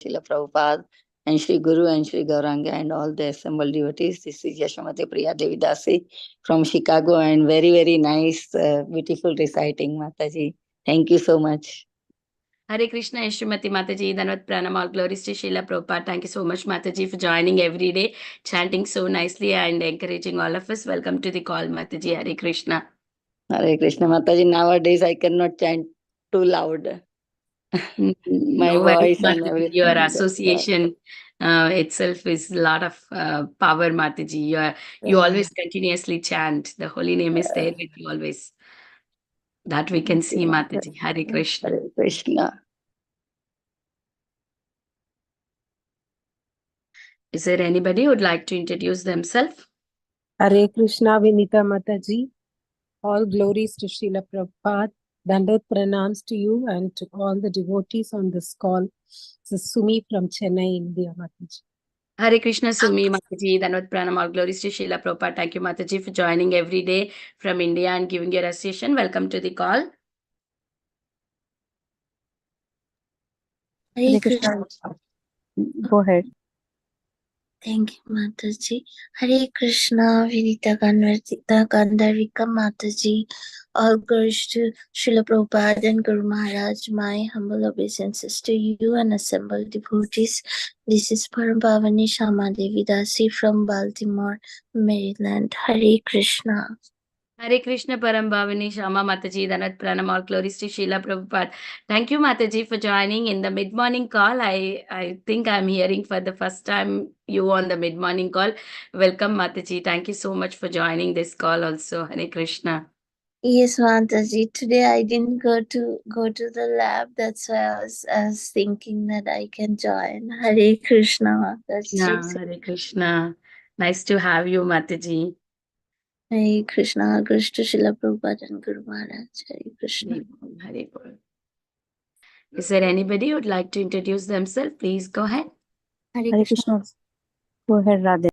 Srila Prabhupada and Sri Guru and Sri Gauranga and all the assembled devotees. This is Yashamati Priya Devidasi from Chicago, and very, very nice, beautiful reciting, Mataji. Thank you so much. Hare Krishna, Yashamati Mataji, Dhanvat Pranam, all glories to Srila Prabhupada. Thank you so much, Mataji, for joining every day, chanting so nicely and encouraging all of us. Welcome to the call, Mataji. Hare Krishna. Hare Krishna, Mataji. Nowadays I cannot chant too loud. My No, voice Mataji, and everything. your association itself is a lot of power, Mataji. You always continuously chant. The holy name is there with you always. That we can see, Mataji. Hare Krishna. Hare Krishna. Is there anybody who would like to introduce themselves? Hare Krishna, Vinita Mataji. All glories to Srila Prabhupada. Dandot pranams to you and to all the devotees on this call. This is Sumi from Chennai, India, Mataji. Hare Krishna, Sumi Mataji, Dhanvat Pranam, all glories to Srila Prabhupada. Thank you, Mataji, for joining every day from India and giving your association. Welcome to the call. Hare Krishna. Go ahead. Thank you, Mataji. Hare Krishna, Vinita Gandarvika Mataji. All glories to Srila Prabhupada and Guru Maharaj. My humble obeisances to you and assembled devotees. This is Param Pavani Shama Devi Dasi from Baltimore, Maryland. Hare Krishna. Hare Krishna, Param Bhavani, Shama Mataji, Dhanvat Pranam, all glories to Srila Prabhupada. Thank you, Mataji, for joining in the mid-morning call. I think I'm hearing for the first time you on the mid-morning call. Welcome, Mataji. Thank you so much for joining this call also. Hare Krishna. Yes, Mataji. Today I didn't go to the lab. That's why I was thinking that I can join. Hare Krishna, Mataji. Yeah, Hare Krishna. Nice to have you, Mataji. Hare Krishna, Krishna Srila Prabhupada and Guru Maharaj. Hare Krishna. Hare Krishna. Is there anybody who would like to introduce themselves? Please go ahead. Hare Krishna. Go ahead, Radhe.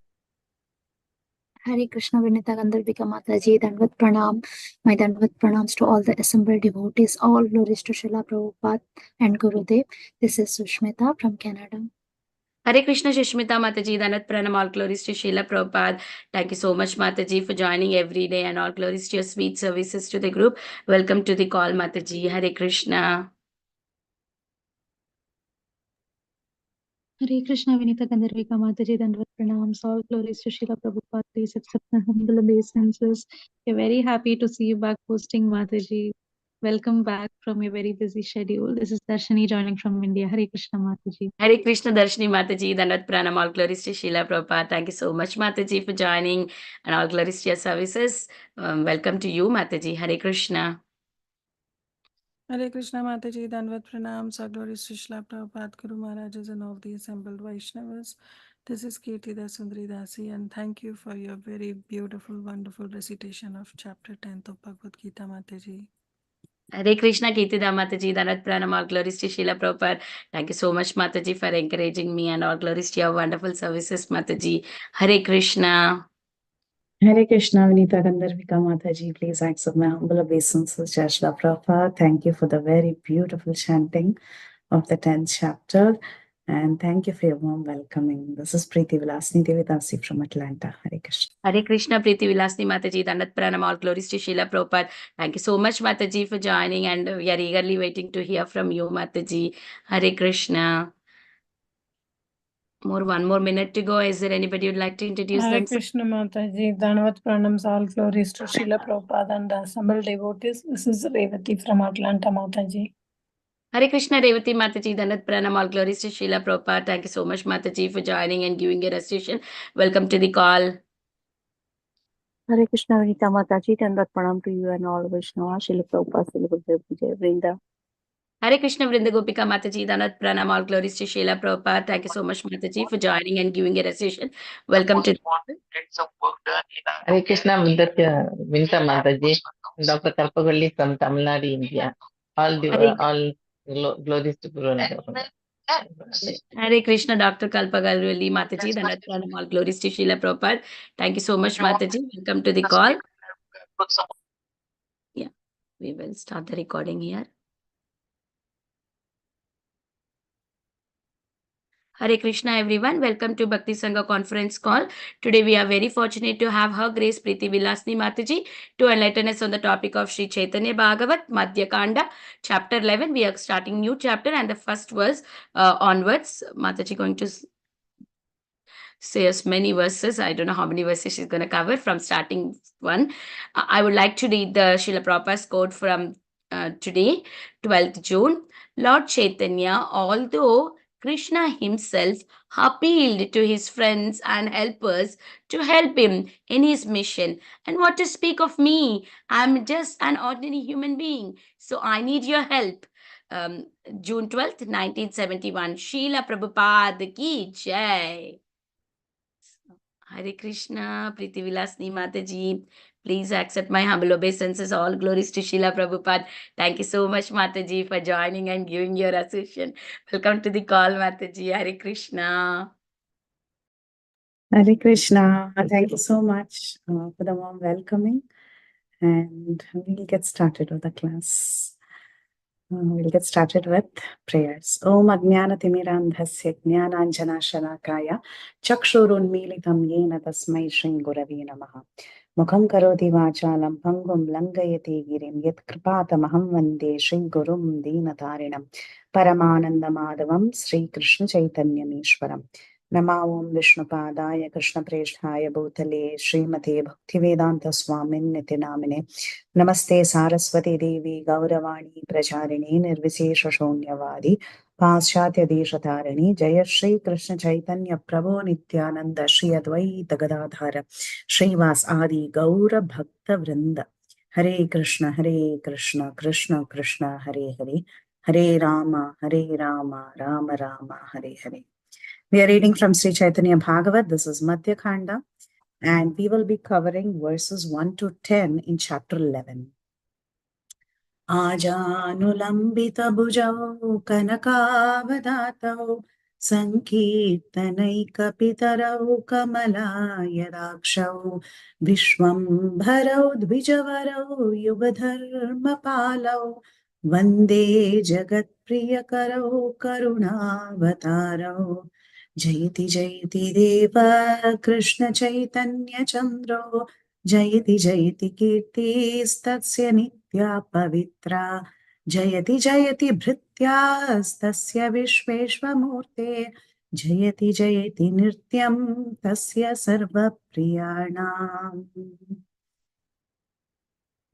Hare Krishna, Vinita Gandarvika Mataji, Dandvat Pranam. My Dandvat Pranams to all the assembled devotees. All glories to Srila Prabhupada and Gurudev. This is Sushmita from Canada. Hare Krishna, Sushmita Mataji, Dhanvat Pranam, all glories to Srila Prabhupada. Thank you so much, Mataji, for joining every day, and all glories to your sweet services to the group. Welcome to the call, Mataji. Hare Krishna. Hare Krishna, Vinita Gandarvika Mataji, Dandvat Pranams. All glories to Srila Prabhupada. Please accept my humble obeisances. We're very happy to see you back hosting, Mataji. Welcome back from your very busy schedule. This is Darshani joining from India. Hare Krishna, Mataji. Hare Krishna, Darshani Mataji, Dhanvat Pranam, all glories to Srila Prabhupada. Thank you so much, Mataji, for joining, and all glories to your services. Welcome to you, Mataji. Hare Krishna. Hare Krishna, Mataji, Dhanvat Pranams, all glories to Srila Prabhupada, Guru Maharajas, and all the assembled Vaishnavas. This is Kirti Dasundari Dasi, and thank you for your very beautiful, wonderful recitation of chapter 10th of Bhagavad Gita, Mataji. Hare Krishna, Kirtida Mataji, Dhanvat Pranam, all glories to Srila Prabhupada. Thank you so much, Mataji, for encouraging me, and all glories to your wonderful services, Mataji. Hare Krishna. Hare Krishna, Vinita Gandarvika Mataji. Please accept my humble obeisances, Srila Prabhupada. Thank you for the very beautiful chanting of the 10th chapter. And thank you for your warm welcoming. This is Preethi Vilasini DD from Atlanta. Hare Krishna. Hare Krishna, Preethi Vilasini Mataji, Dhanvat Pranam, all glories to Srila Prabhupada. Thank you so much, Mataji, for joining, and we are eagerly waiting to hear from you, Mataji. Hare Krishna. One more minute to go. Is there anybody who'd like to introduce Hare themselves? Krishna, Mataji, Dhanvat Pranams, all glories to Srila Prabhupada and the assembled devotees. This is Revati from Atlanta, Mataji. Hare Krishna, Revati Mataji, Dhanvat Pranam, all glories to Srila Prabhupada. Thank you so much, Mataji, for joining and giving your association. Welcome to the call. Hare Krishna, Vinita Mataji, Dandvat Pranam to you and all Vaishnava, Srila Prabhupada, Srila Gurudev, Vijay Vrinda. Hare Krishna, Vrinda Gopika Mataji, Dhanvat Pranam, all glories to Srila Prabhupada. Thank you so much, Mataji, for joining and giving your association. Welcome to the call. Hare Krishna, Vinita Mataji, Dr. Kalpagalli from Tamil Nadu, India. All glories to Guru Nityananda. Hare Krishna, Dr. Kalpagalli Mataji, Dhanvat Pranam, all glories to Srila Prabhupada. Thank you so much, Mataji. Welcome to the call. Yeah, we will start the recording here. Hare Krishna everyone. Welcome to Bhakti Sanga conference call. Today we are very fortunate to have Her Grace Preethi Vilasini Mataji to enlighten us on the topic of Sri Caitanya Bhagawat, Madhya Khanda, chapter 11. We are starting new chapter and the first verse onwards. Mataji going to say us many verses. I don't know how many verses she's going to cover from starting one. I would like to read the Srila Prabhupada's quote from today, 12th June. Lord Chaitanya, although Krishna himself appealed to his friends and helpers to help him in his mission. And what to speak of me? I'm just an ordinary human being. So I need your help. June 12th, 1971. Srila Prabhupada ki jai. Hare Krishna, Preethi Vilasini Mataji. Please accept my humble obeisances. All glories to Srila Prabhupada. Thank you so much, Mataji, for joining and giving your association. Welcome to the call, Mataji. Hare Krishna. Hare Krishna. Thank you so much for the warm welcoming. And we'll get started with the class. We'll get started with prayers. Om Ajnana Timirandhasya Jnananjana Shalakaya Chakshurunmilitam Yena Tasmai Shri Gurave Namaha Mukham Karoti Vachalam Pangum Langayati Girim Yat Kripatamaham Vande Shri Gurum Deenatarinam Paramananda Madhavam Sri Krishna Chaitanya Mishwaram Nama Om Vishnupadaya Krishna Presthaya Bhutale Srimate Bhaktivedanta Swamin Nitinamine Namaste Saraswati Devi Gauravani Pracharini Nirvisesha Shonyavadi Paschatya Deshatarani Jaya Shri Krishna Chaitanya Prabhu Nityananda Shri Advaita Gadadhara Srivas Adi Gaura Bhakta Vrinda Hare Krishna Krishna Krishna Hare Hare Hare Rama Rama Rama Hare Hare. We are reading from Sri Caitanya Bhagawat. This is Madhya Khanda. And we will be covering verses 1 to 10 in chapter 11. Ajanulambita bhujau kanakavadatau sankirtanaika pitarau kamalayadakshau vishwambharau dvijavarau yugadharma palau vande jagat priyakarau karunavatarau Jayati Jayati Deva Krishna Chaitanya Chandro Jayati Jayati Kirti Statsya Nitya Pavitra Jayati Jayati Bhritya Stasya Vishveshvamurte Jayati Jayati Nirtyam Tasya Sarva Priyanam.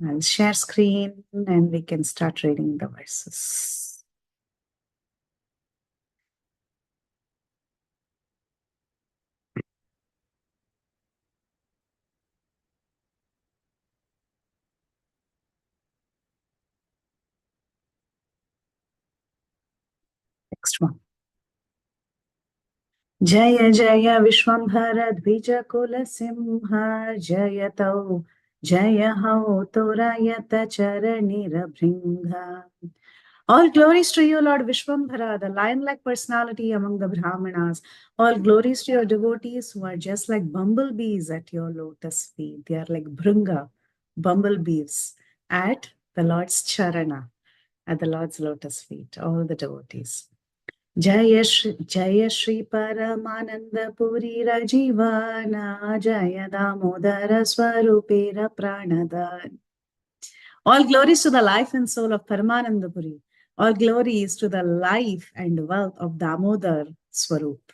I'll share screen and we can start reading the verses. Next one. Jaya Jaya Vishwambhara Dvija Kula Simha Jayatau Jaya Hau Torayata Charanira Bhringa. All glories to you, Lord Vishwambhara, the lion-like personality among the Brahmanas. All glories to your devotees who are just like bumblebees at your lotus feet. They are like Bhringa, bumblebees, at the Lord's Charana, at the Lord's lotus feet, all the devotees. Jaya Shri Paramananda Puri Rajivana Jaya Damodara Swarupera Pranadan. All glories to the life and soul of Paramananda Puri. All glories to the life and wealth of Damodar Swarup.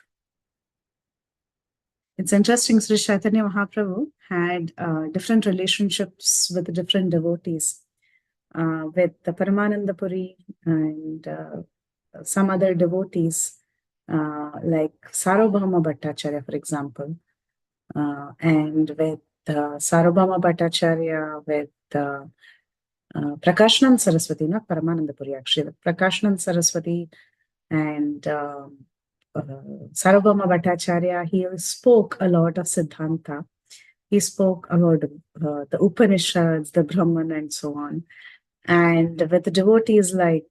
It's interesting, Sri Chaitanya Mahaprabhu had different relationships with different devotees. With the Paramananda Puri and some other devotees like Sarvabhauma Bhattacharya, for example, and with Sarvabhauma Bhattacharya, with Prakashanand Saraswati, not Paramananda Puri actually, with Prakashanand Saraswati and Sarvabhauma Bhattacharya, he spoke a lot of Siddhanta. He spoke about the Upanishads, the Brahman, and so on. And with the devotees like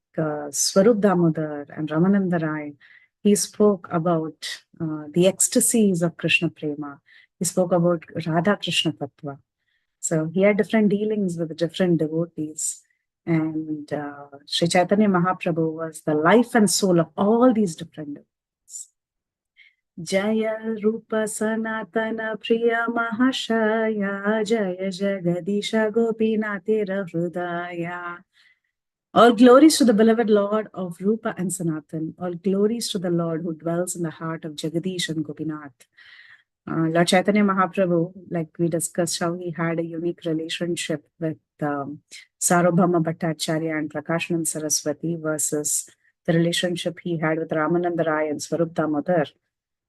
Swarup Damodar and Ramananda Rai, he spoke about the ecstasies of Krishna Prema. He spoke about Radha Krishna Tattva. So he had different dealings with different devotees. And Sri Chaitanya Mahaprabhu was the life and soul of all these different devotees. Jaya Rupa Sanatana Priya Mahashaya, Jaya Jagadisha Gopinathira Hridaya. All glories to the beloved Lord of Rupa and Sanatan. All glories to the Lord who dwells in the heart of Jagadish and Gopinath. Lord Chaitanya Mahaprabhu, like we discussed, how he had a unique relationship with Sarvabhauma Bhattacharya and Prakashanand Saraswati versus the relationship he had with Ramananda Rai and Swarup Damodar.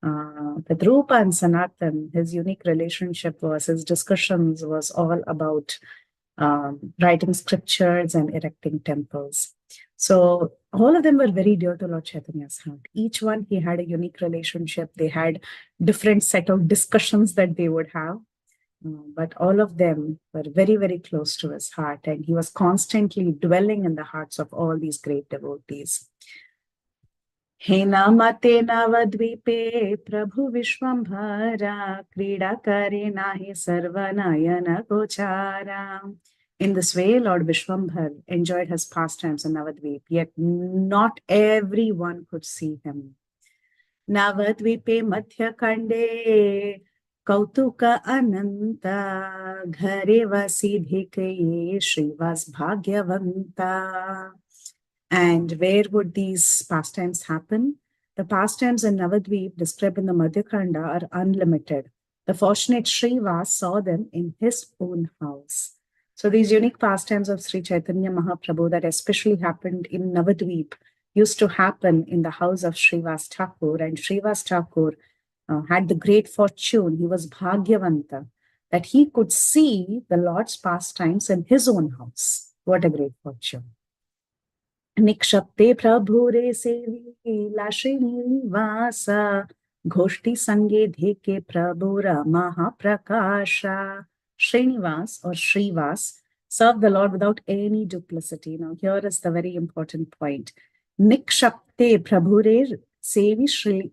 With Rupa and Sanatan, his unique relationship was, his discussions was all about writing scriptures and erecting temples. So all of them were very dear to Lord Chaitanya's heart. Each one, he had a unique relationship. They had different set of discussions that they would have. But all of them were very, very close to his heart. And he was constantly dwelling in the hearts of all these great devotees. Henamate Navadvipe Prabhu Vishwambhara Krida Kare Nahi Sarvanayana Gochara. In this way, Lord Vishwambhar enjoyed his pastimes in Navadvip, yet not everyone could see him. Navadvipe Madhya Khanda Kautuka Ananta Ghare Vasidhikaye Shrivas Bhagyavanta. And where would these pastimes happen? The pastimes in Navadvip described in the Madhya Khanda are unlimited. The fortunate Srivas saw them in his own house. So these unique pastimes of Sri Chaitanya Mahaprabhu that especially happened in Navadvip used to happen in the house of Srivas Thakur. And Srivas Thakur had the great fortune, he was Bhagyavanta, that he could see the Lord's pastimes in his own house. What a great fortune. Nikshapte Prabhure Sevi Lashini Vasa Ghoshti Sange Dheke Prabhura Mahaprakasha. Srinivas or Srivas served the Lord without any duplicity. Now here is the very important point. Nikshapte Prabhure Sevi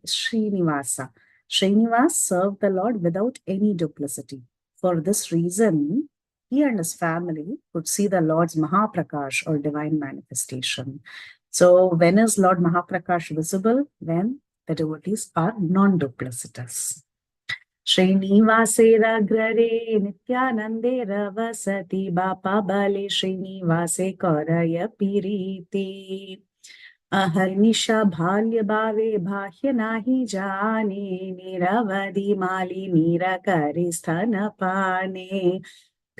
Srinivasa. Srinivas served the Lord without any duplicity. For this reason, he and his family could see the Lord's Mahaprakash or divine manifestation. So when is Lord Mahaprakash visible? When the devotees are non-duplicitous. Srinivase Grare Nityanande Ravasati Bapa Bale Srinivase Koraya Piriti. Aharnisha Bhalya Bhave Bhahya Nahi Jane Niravadi Mali Nirakari Sthana Pane.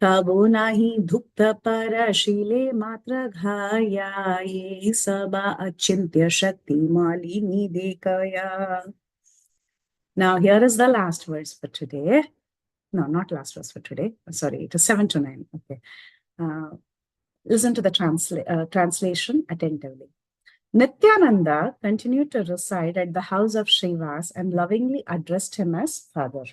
Kabo nahi dhukta parashile matra ghaya ye saba achintya shakti malini dekaya. Now here is the last verse for today. No, not last verse for today. Sorry, it is 7 to 9. Okay. Listen to the translation attentively. Nityananda continued to reside at the house of Srivas and lovingly addressed him as father.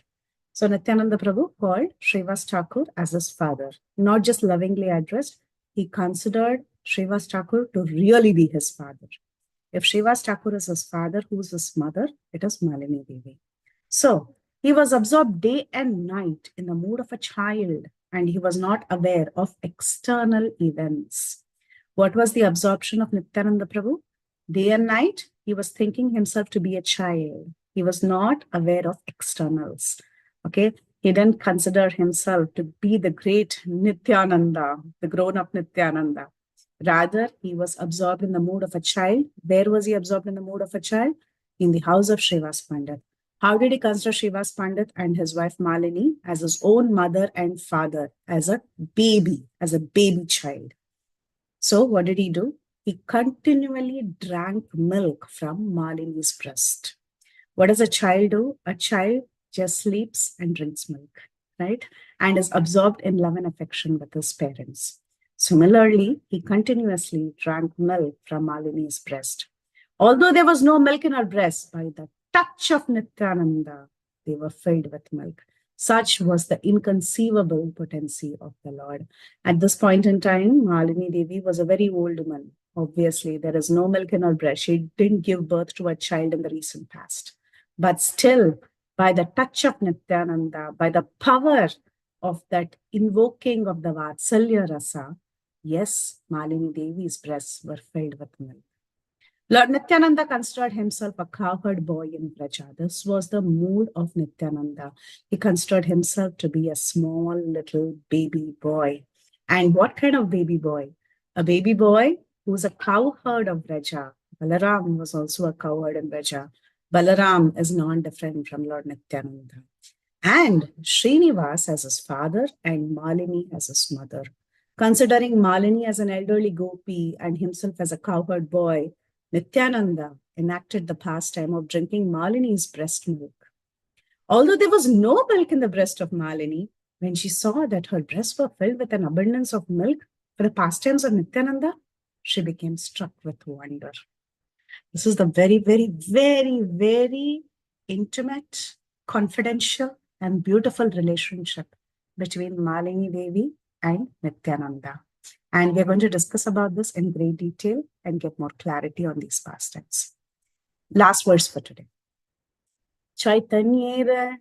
So Nityananda Prabhu called Srivas Thakur as his father. Not just lovingly addressed, he considered Srivas Thakur to really be his father. If Srivas Thakur is his father, who is his mother? It is Malini Devi. So he was absorbed day and night in the mood of a child, and he was not aware of external events. What was the absorption of Nityananda Prabhu? Day and night, he was thinking himself to be a child. He was not aware of externals. Okay, he didn't consider himself to be the great Nityananda, the grown-up Nityananda. Rather, he was absorbed in the mood of a child. Where was he absorbed in the mood of a child? In the house of Srivas Pandit. How did he consider Srivas Pandit and his wife Malini as his own mother and father, as a baby child? So what did he do? He continually drank milk from Malini's breast. What does a child do? A child just sleeps and drinks milk, right? And is absorbed in love and affection with his parents. Similarly, he continuously drank milk from Malini's breast. Although there was no milk in her breast, by the touch of Nityananda, they were filled with milk. Such was the inconceivable potency of the Lord. At this point in time, Malini Devi was a very old woman. Obviously, there is no milk in her breast. She didn't give birth to a child in the recent past. But still, by the touch of Nityananda, by the power of that invoking of the Vatsalya Rasa, yes, Malini Devi's breasts were filled with milk. Lord Nityananda considered himself a cowherd boy in Vraja. This was the mood of Nityananda. He considered himself to be a small little baby boy. And what kind of baby boy? A baby boy who was a cowherd of Vraja. Balaram was also a cowherd in Vraja. Balaram is non-different from Lord Nityananda. And Srinivas as his father and Malini as his mother. Considering Malini as an elderly gopi and himself as a cowherd boy, Nityananda enacted the pastime of drinking Malini's breast milk. Although there was no milk in the breast of Malini, when she saw that her breasts were filled with an abundance of milk for the pastimes of Nityananda, she became struck with wonder. This is the very, very, very, very intimate, confidential, and beautiful relationship between Malini Devi and Nityananda. And we're going to discuss about this in great detail and get more clarity on these pastimes. Last verse for today. Chaitanyera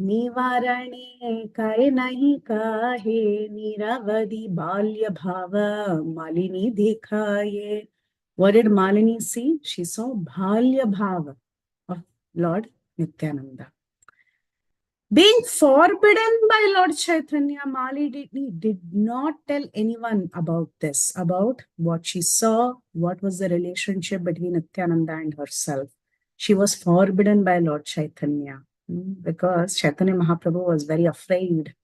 nivarane kare nahi kahe niravadi balya bhava malini dekhaye. What did Malini see? She saw balya bhava of Lord Nityananda. Being forbidden by Lord Chaitanya, Malini did not tell anyone about this, about what she saw, what was the relationship between Nityananda and herself. She was forbidden by Lord Chaitanya because Chaitanya Mahaprabhu was very afraid.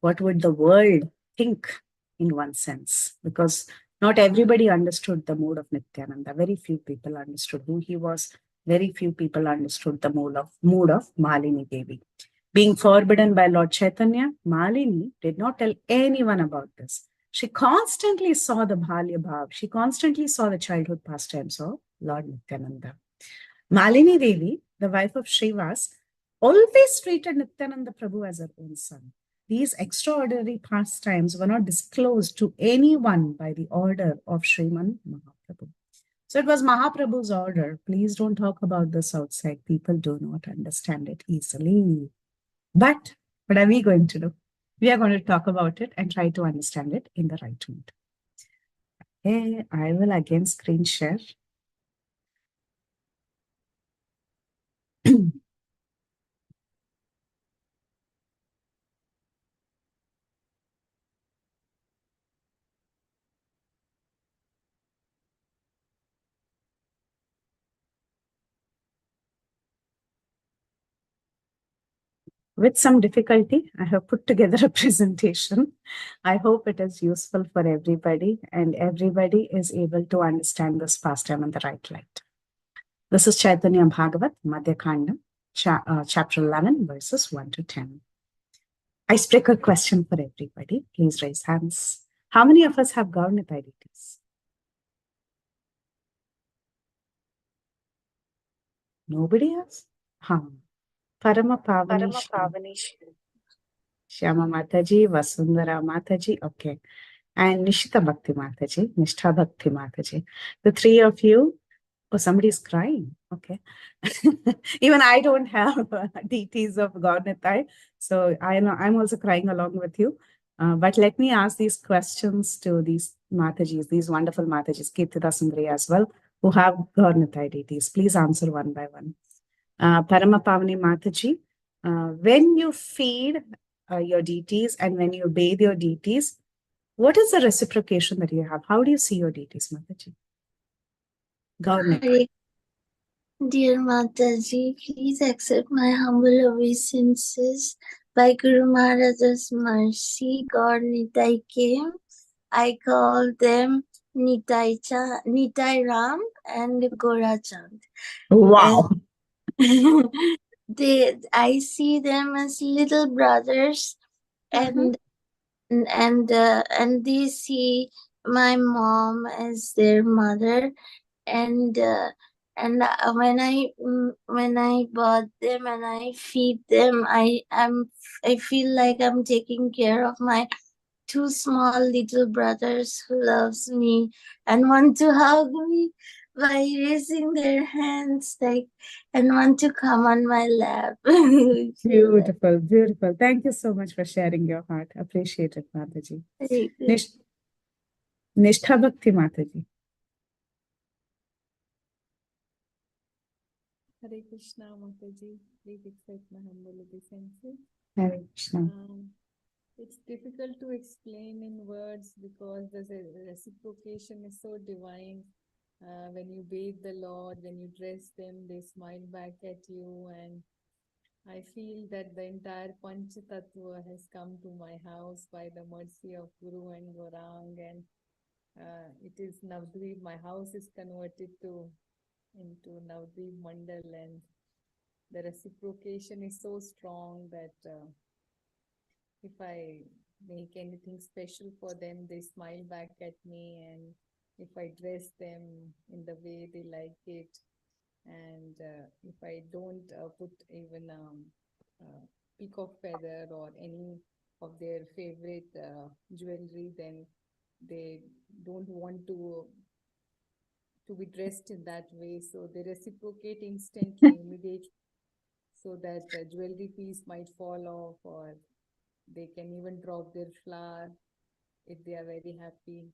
What would the world think in one sense? Because not everybody understood the mood of Nityananda. Very few people understood who he was. Very few people understood the mood of Malini Devi. Being forbidden by Lord Chaitanya, Malini did not tell anyone about this. She constantly saw the Bhalya Bhav. She constantly saw the childhood pastimes of Lord Nityananda. Malini Devi, the wife of Srivas, always treated Nityananda Prabhu as her own son. These extraordinary pastimes were not disclosed to anyone by the order of Sriman Mahaprabhu. So it was Mahaprabhu's order. Please don't talk about this outside. People do not understand it easily. But what are we going to do? We are going to talk about it and try to understand it in the right mood. Okay, I will again screen share. With some difficulty, I have put together a presentation. I hope it is useful for everybody and everybody is able to understand this pastime in the right light. This is Caitanya Bhagawat, Madhya Khanda, chapter 11, verses 1 to 10. Icebreaker question for everybody. Please raise hands. How many of us have Gaur-Nitai deities? Nobody else? Parama Pavani Shyama Mataji, Vasundhara Mataji, okay. And Nishita Bhakti Mataji, Nishtha Bhakti Mataji. The three of you, oh, somebody's crying, okay. Even I don't have deities of Gaur-Nitai, so I know I'm also crying along with you. But let me ask these questions to these Matajis, these wonderful Matajis, Kirtida Sundari as well, who have Gaur-Nitai deities. Please answer one by one. Parama Pavani Mataji, when you feed your deities and when you bathe your deities, what is the reciprocation that you have? How do you see your deities, Mataji? Gaur-Nitai. Dear Mataji, please accept my humble obeisances. By Guru Maharaj's mercy, God Nitai came. I call them Nitai Ram and Gorachand. Wow. I see them as little brothers, and they see my mom as their mother, and when I bought them and I feed them, I feel like I'm taking care of my two small little brothers who loves me and want to hug me by raising their hands and want to come on my lap. Beautiful, beautiful. Thank you so much for sharing your heart. Appreciate it, Mataji. Nishtha Bhakti Mataji. Hare Krishna, Mataji. Please accept my humble obeisances. Hare Krishna. It's difficult to explain in words because the reciprocation is so divine. When you bathe the Lord, when you dress them, they smile back at you, and I feel that the entire Panch Tattva has come to my house by the mercy of Guru and Gaurang, and it is Navadvip. My house is converted into Navadvip Mandal, and the reciprocation is so strong that if I make anything special for them, they smile back at me, and if I dress them in the way they like it, and if I don't put even peacock feather or any of their favorite jewelry, then they don't want to be dressed in that way. So they reciprocate instantly, immediately, so that the jewelry piece might fall off, or they can even drop their flower if they are very happy.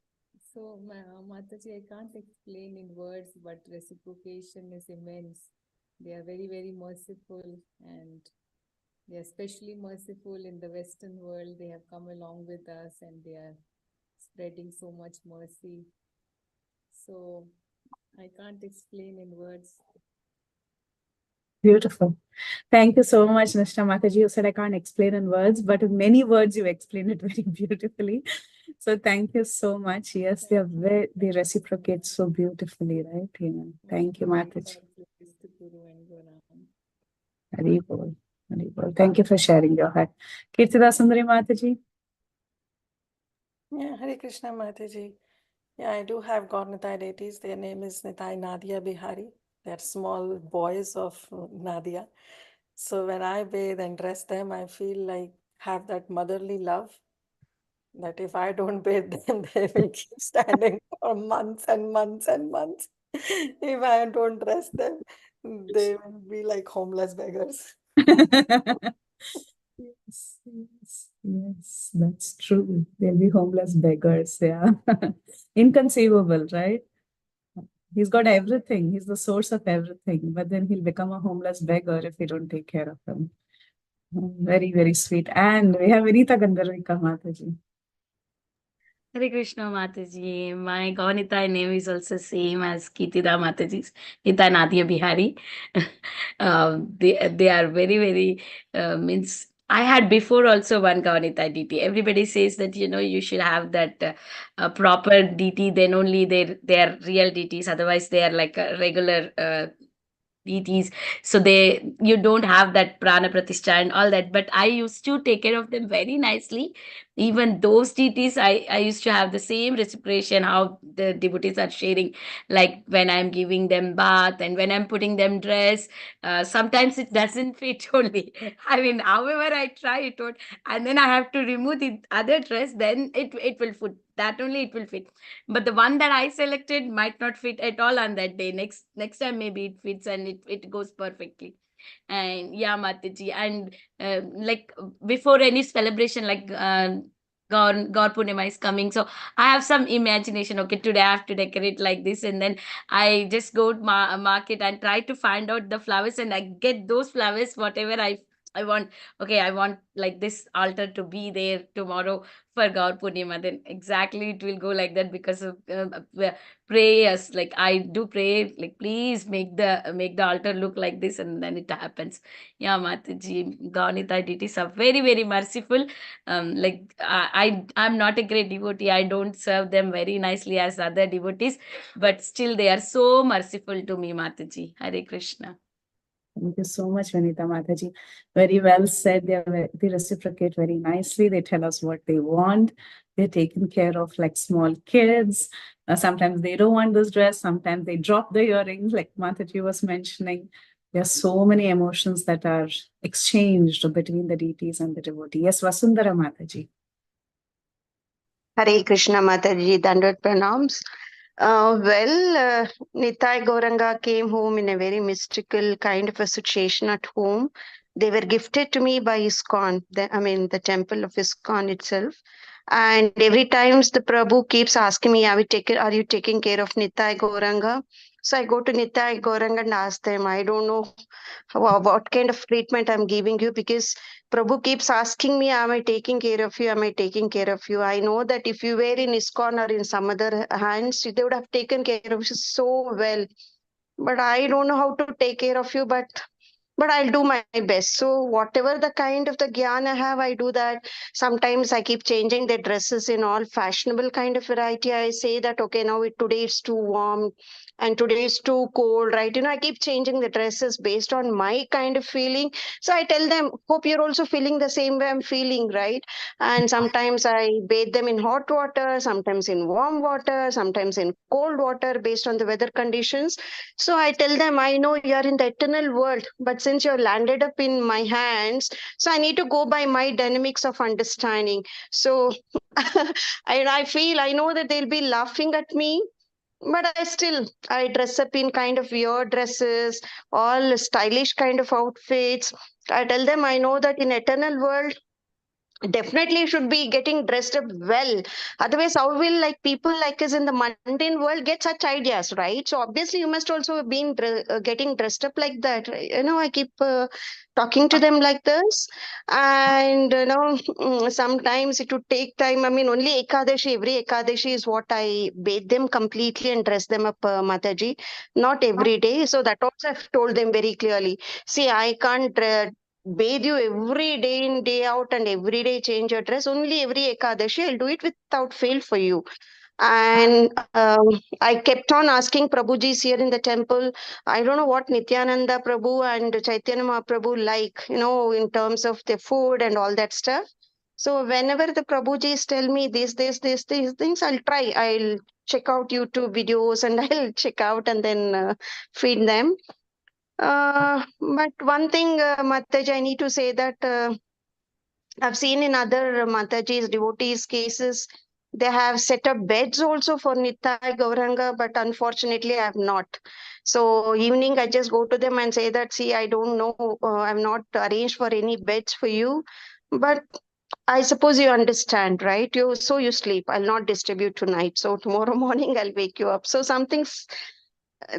So, Mataji, I can't explain in words, but reciprocation is immense. They are very, very merciful, and they are especially merciful in the Western world. They have come along with us, and they are spreading so much mercy. So, I can't explain in words. Beautiful. Thank you so much, Nishta Mataji. You said I can't explain in words, but in many words you explained it very beautifully. So thank you so much. Yes, they reciprocate so beautifully, right? Yeah. Thank you, Mataji. Very well. Very well. Thank you for sharing your heart. Kirtida Sundari Mataji. Yeah, Hare Krishna, Mataji. Yeah, I do have God Nitai deities. Their name is Nitai Nadia Bihari. They're small boys of Nadia. So when I bathe and dress them, I feel like have that motherly love, that if I don't bathe them, they will keep standing for months and months and months. If I don't dress them, they will be like homeless beggars. Yes, that's true. They'll be homeless beggars. Yeah. Inconceivable, right? He's got everything. He's the source of everything. But then he'll become a homeless beggar if we don't take care of him. Very, very sweet. And we have Vinita Mataji. Hare Krishna Mataji. My Gavanita name is also same as Kirtida Mataji's, Nita Nadia Bihari. They are very, very means I had before also one Gavanita DT. Everybody says that, you should have that proper DT, then only they are real DTs. Otherwise, they are like a regular deities. So you don't have that prana pratishtha and all that. But I used to take care of them very nicely. Even those deities, I used to have the same reciprocation how the devotees are sharing, like when I'm giving them bath and when I'm putting them dress. Sometimes it doesn't fit only. I mean, however I try it out, and then I have to remove the other dress, then it will fit. That only it will fit. But the one that I selected might not fit at all on that day. Next time maybe it fits and it goes perfectly. And yeah, Mataji, and like before any celebration, like God Purnima is coming, so I have some imagination. Okay, today I have to decorate like this, and then I just go to market and try to find out the flowers, and I get those flowers whatever I want. Okay, I want like this altar to be there tomorrow for God Purnima. Then exactly it will go like that because of prayers. Like I do pray, like please make the altar look like this, and then it happens. Yeah, Mataji, Gavanita deities are very, very merciful. Like I'm not a great devotee. I don't serve them very nicely as other devotees, but still they are so merciful to me, Mataji. Hare Krishna. Thank you so much, Vinita Mataji. Very well said. They reciprocate very nicely. They tell us what they want. They're taken care of like small kids. Sometimes they don't want this dress. Sometimes they drop the earrings, like Mataji was mentioning. There are so many emotions that are exchanged between the deities and the devotee. Yes, Vasundhara Mataji. Hare Krishna Mataji, Dandavat Pranams. Nitai Gauranga came home in a very mystical kind of a situation at home. They were gifted to me by ISKCON, the temple of ISKCON itself. And every time the Prabhu keeps asking me, are you taking care of Nitai Gauranga? So I go to Nitai Gauranga and ask them, I don't know what kind of treatment I'm giving you, because Prabhu keeps asking me, am I taking care of you? Am I taking care of you? I know that if you were in ISKCON or in some other hands, they would have taken care of you so well. But I don't know how to take care of you, but I'll do my best. So whatever the kind of the gyan I have, I do that. Sometimes I keep changing the dresses in all fashionable kind of variety. I say that, okay, now today it's too warm and today is too cold, right? I keep changing the dresses based on my kind of feeling. So I tell them, hope you're also feeling the same way I'm feeling, right? And sometimes I bathe them in hot water, sometimes in warm water, sometimes in cold water based on the weather conditions. So I tell them, I know you're in the eternal world, but since you're landed up in my hands, so I need to go by my dynamics of understanding. So I feel, I know that they'll be laughing at me, but I dress up in kind of weird dresses, all stylish kind of outfits. I tell them, I know that in eternal world, definitely should be getting dressed up well. Otherwise, how will like people like us in the mundane world get such ideas, right? So obviously, you must also have been getting dressed up like that, right? I keep talking to them like this, and sometimes it would take time. I mean, only Ekadashi, every Ekadashi is what I bathe them completely and dress them up, Mataji. Not every day. So that also I've told them very clearly. See, I can't bathe you every day in, day out, and every day change your dress. Only every Ekadashi, I'll do it without fail for you. And I kept on asking Prabhuji's here in the temple. I don't know what Nityananda Prabhu and Chaitanya Mahaprabhu like, in terms of the food and all that stuff. So whenever the Prabhujis tell me these things, I'll try. I'll check out YouTube videos and I'll check out and then feed them. But one thing, Mataji, I need to say that I've seen in other Mataji's devotees' cases, they have set up beds also for Nitai Gauranga, but unfortunately, I have not. So, evening, I just go to them and say that, see, I don't know, I've not arranged for any beds for you, but I suppose you understand, right? You sleep. I'll not disturb you tonight. So, tomorrow morning, I'll wake you up. So, something's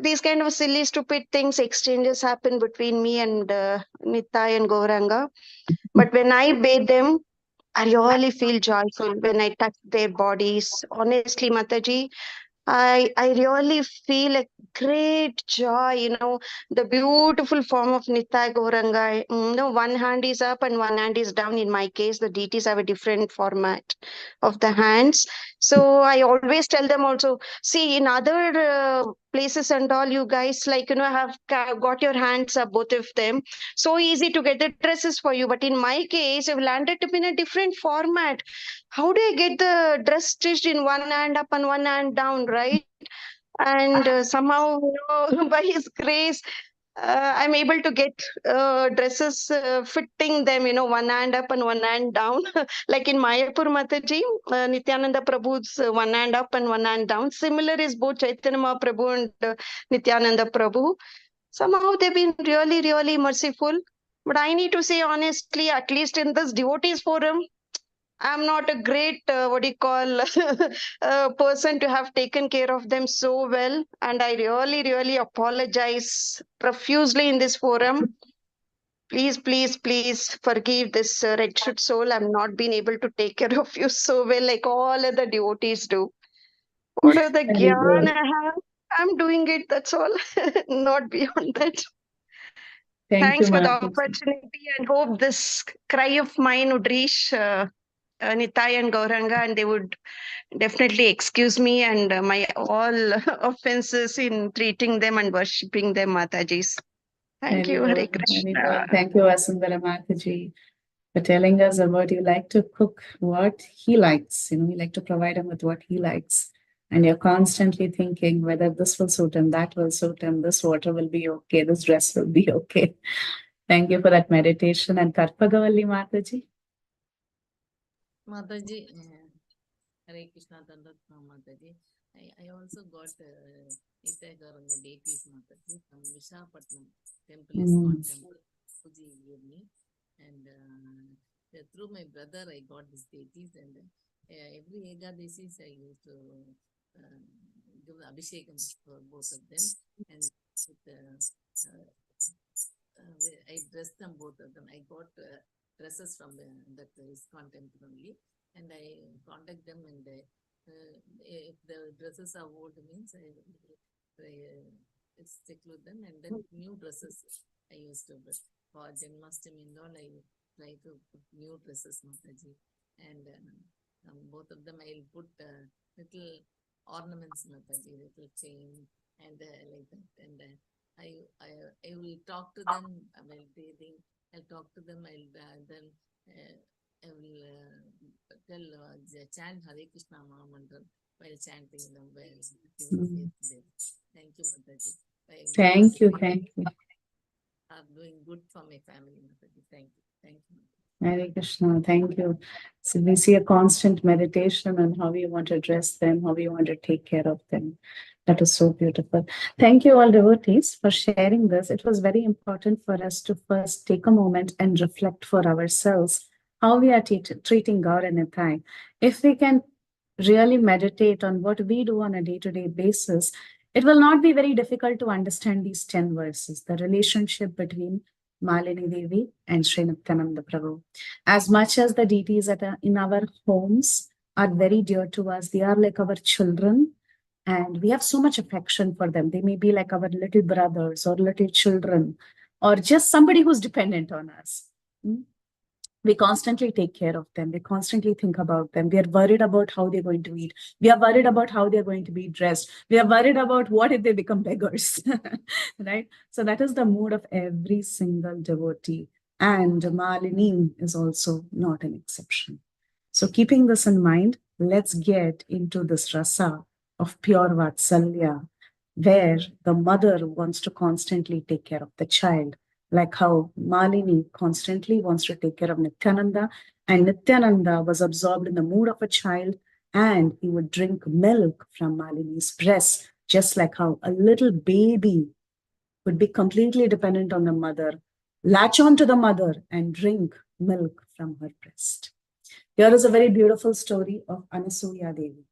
these kind of silly, stupid things, exchanges happen between me and Nitai and Gauranga. But when I bathe them, I really feel joyful when I touch their bodies. Honestly, Mataji, I really feel a great joy, the beautiful form of Nitai Gauranga. One hand is up and one hand is down. In my case, the deities have a different format of the hands. So I always tell them also, see, in other places and all, you guys have got your hands up, both of them. So easy to get the dresses for you. But in my case, you've landed up in a different format. How do I get the dress stitched in one hand up and one hand down, right? And somehow, by His grace, I'm able to get dresses fitting them, one hand up and one hand down. Like in Mayapur Mataji, Nityananda Prabhu's one hand up and one hand down. Similar is both Chaitanya Mahaprabhu and Nityananda Prabhu. Somehow they've been really, really merciful. But I need to say honestly, at least in this devotees forum, I'm not a great, person to have taken care of them so well. And I really, really apologize profusely in this forum. Please, please, please forgive this wretched soul. I'm not been able to take care of you so well like all other devotees do. Whatever the Very gyan good. I have, I'm doing it. That's all. Not beyond that. Thank you, Thanks for the Mataji. opportunity, and hope this cry of mine would reach Nitai and Gauranga, and they would definitely excuse me and my all offenses in treating them and worshipping them, Matajis. Thank Very you, Hare good. Very Krishna. good. Thank you, Vasundhara Mataji, for telling us about you like to cook what he likes. You like to provide him with what he likes. And you're constantly thinking whether this will suit him, that will suit him, this water will be okay, this dress will be okay. Thank you for that meditation. And Karpagavalli Mataji. Mataji, Hare Krishna Dandavat Mataji. I also got Nitya deities Mataji from Visakhapatnam temple, ISKCON temple. Puji gave me, and through my brother I got these deities, and every Ekadasis I used to give the abhishekam for both of them, and I dressed them, both of them. I got dresses from that ISKCON temple only, and I contact them, and if the dresses are old means I stick with them, and then new dresses I used to wear. For Janmashtami and all, I try to put new dresses, Mataji, and both of them I'll put little ornaments, Mataji, little chain, and like that, and I will talk to them while bathing. I'll talk to them. Then I will chant Hare Krishna Mahamantra while chanting them. Thank you, Mataji. Thank you. Are doing good for my family, Mataji. Thank you. Thank you. Hare Krishna, thank you. So we see a constant meditation on how you want to address them, how you want to take care of them. That is so beautiful. Thank you all devotees for sharing this. It was very important for us to first take a moment and reflect for ourselves how we are treating Gaur and Nitai. If we can really meditate on what we do on a day-to-day basis, it will not be very difficult to understand these 10 verses, the relationship between Malini Devi and Sri Nityananda Prabhu. As much as the deities in our homes are very dear to us, they are like our children, and we have so much affection for them. They may be like our little brothers or little children, or just somebody who's dependent on us. We constantly take care of them. We constantly think about them. We are worried about how they're going to eat. We are worried about how they're going to be dressed. We are worried about what if they become beggars, right? So that is the mood of every single devotee. And Malini is also not an exception. So keeping this in mind, let's get into this rasa of pure Vatsalya, where the mother wants to constantly take care of the child, like how Malini constantly wants to take care of Nityananda, and Nityananda was absorbed in the mood of a child, and he would drink milk from Malini's breast, just like how a little baby would be completely dependent on the mother, latch on to the mother and drink milk from her breast. Here is a very beautiful story of Anasuya Devi.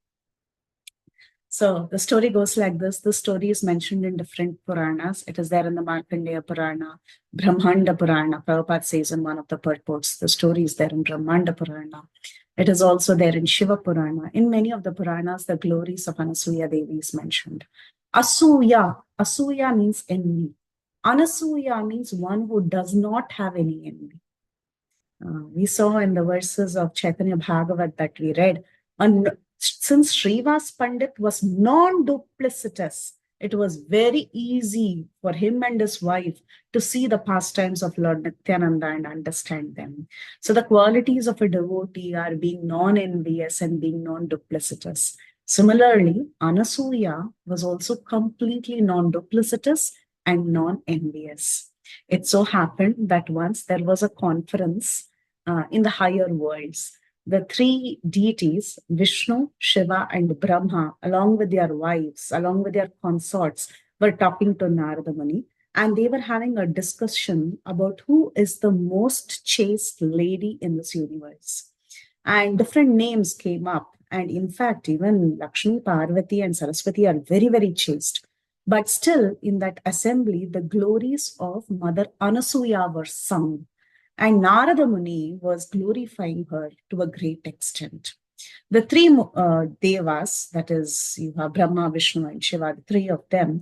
So the story goes like this. The story is mentioned in different Puranas. It is there in the Markandeya Purana, Brahmanda Purana. Prabhupada says in one of the purports, the story is there in Brahmanda Purana. It is also there in Shiva Purana. In many of the Puranas, the glories of Anasuya Devi is mentioned. Asuya means envy. Anasuya means one who does not have any envy. We saw in the verses of Caitanya Bhagawat that we read, since Srivas Pandit was non-duplicitous, it was very easy for him and his wife to see the pastimes of Lord Nityananda and understand them. So the qualities of a devotee are being non-envious and being non-duplicitous. Similarly, Anasuya was also completely non-duplicitous and non-envious. It so happened that once there was a conference in the higher worlds. The three deities, Vishnu, Shiva, and Brahma, along with their wives, along with their consorts, were talking to Narada Muni, and they were having a discussion about who is the most chaste lady in this universe. And different names came up. And in fact, even Lakshmi, Parvati, and Saraswati are very, very chaste. But still, in that assembly, the glories of Mother Anasuya were sung. And Narada Muni was glorifying her to a great extent. The three devas, that is, you have Brahma, Vishnu, and Shiva, the three of them,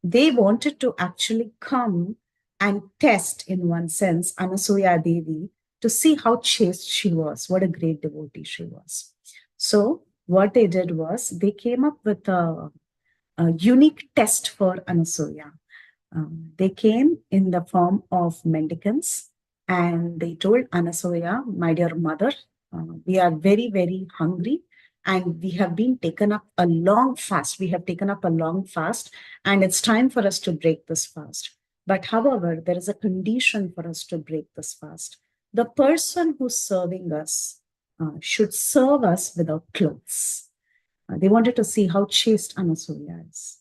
they wanted to actually come and test, in one sense, Anasuya Devi to see how chaste she was, what a great devotee she was. So what they did was they came up with a unique test for Anasuya. They came in the form of mendicants, and they told Anasuya, my dear mother, we are very, very hungry, and we have been taken up a long fast. We have taken up a long fast, and it's time for us to break this fast. But however, there is a condition for us to break this fast. The person who's serving us should serve us without clothes. They wanted to see how chaste Anasuya is.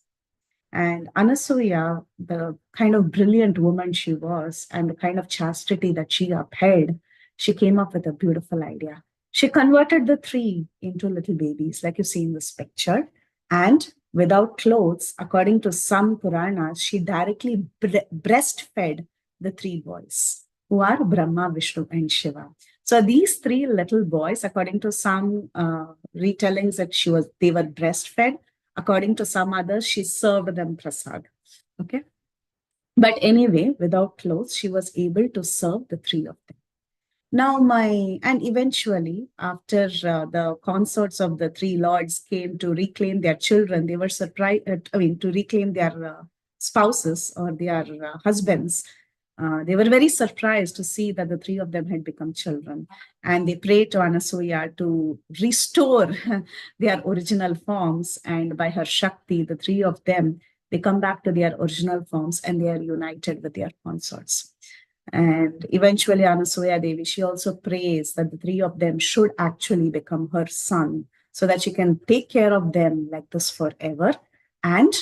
And Anasuya, the kind of brilliant woman she was and the kind of chastity that she upheld, she came up with a beautiful idea. She converted the three into little babies, like you see in this picture. And without clothes, according to some Puranas, she directly breastfed the three boys, who are Brahma, Vishnu, and Shiva. So these three little boys, according to some retellings, that they were breastfed. According to some others, she served them prasad. Okay. But anyway, without clothes, she was able to serve the three of them. Now and eventually, after the consorts of the three lords came to reclaim their children, they were surprised, to reclaim their spouses or their husbands. They were very surprised to see that the three of them had become children. And they prayed to Anasuya to restore their original forms. And by her Shakti, the three of them, they come back to their original forms and they are united with their consorts. And eventually Anasuya Devi, she also prays that the three of them should actually become her son so that she can take care of them like this forever. And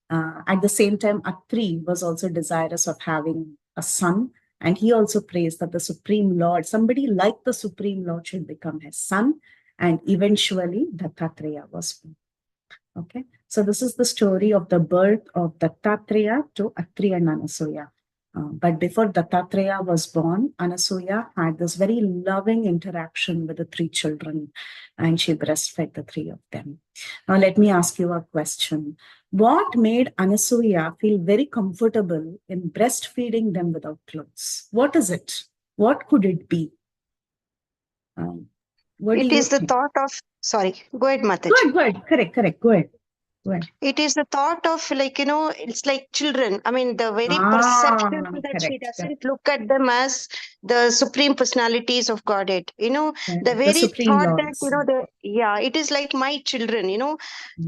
at the same time, Atri was also desirous of having a son. And he also prays that the Supreme Lord, somebody like the Supreme Lord, should become his son. And eventually Dattatreya was born. Okay, so this is the story of the birth of Dattatreya to Atri and Anasuya. But before Dattatreya was born, Anasuya had this very loving interaction with the three children, and she breastfed the three of them. Now, let me ask you a question. What made Anasuya feel very comfortable in breastfeeding them without clothes? What is it? What could it be? What It do you is the think? thought of, sorry, go ahead, Mataji. Go ahead. Correct. Go ahead. It is the thought of, it's like children. I mean, the very perception that she doesn't look at them as the supreme personalities of Godhead. The very thought that, it is like my children,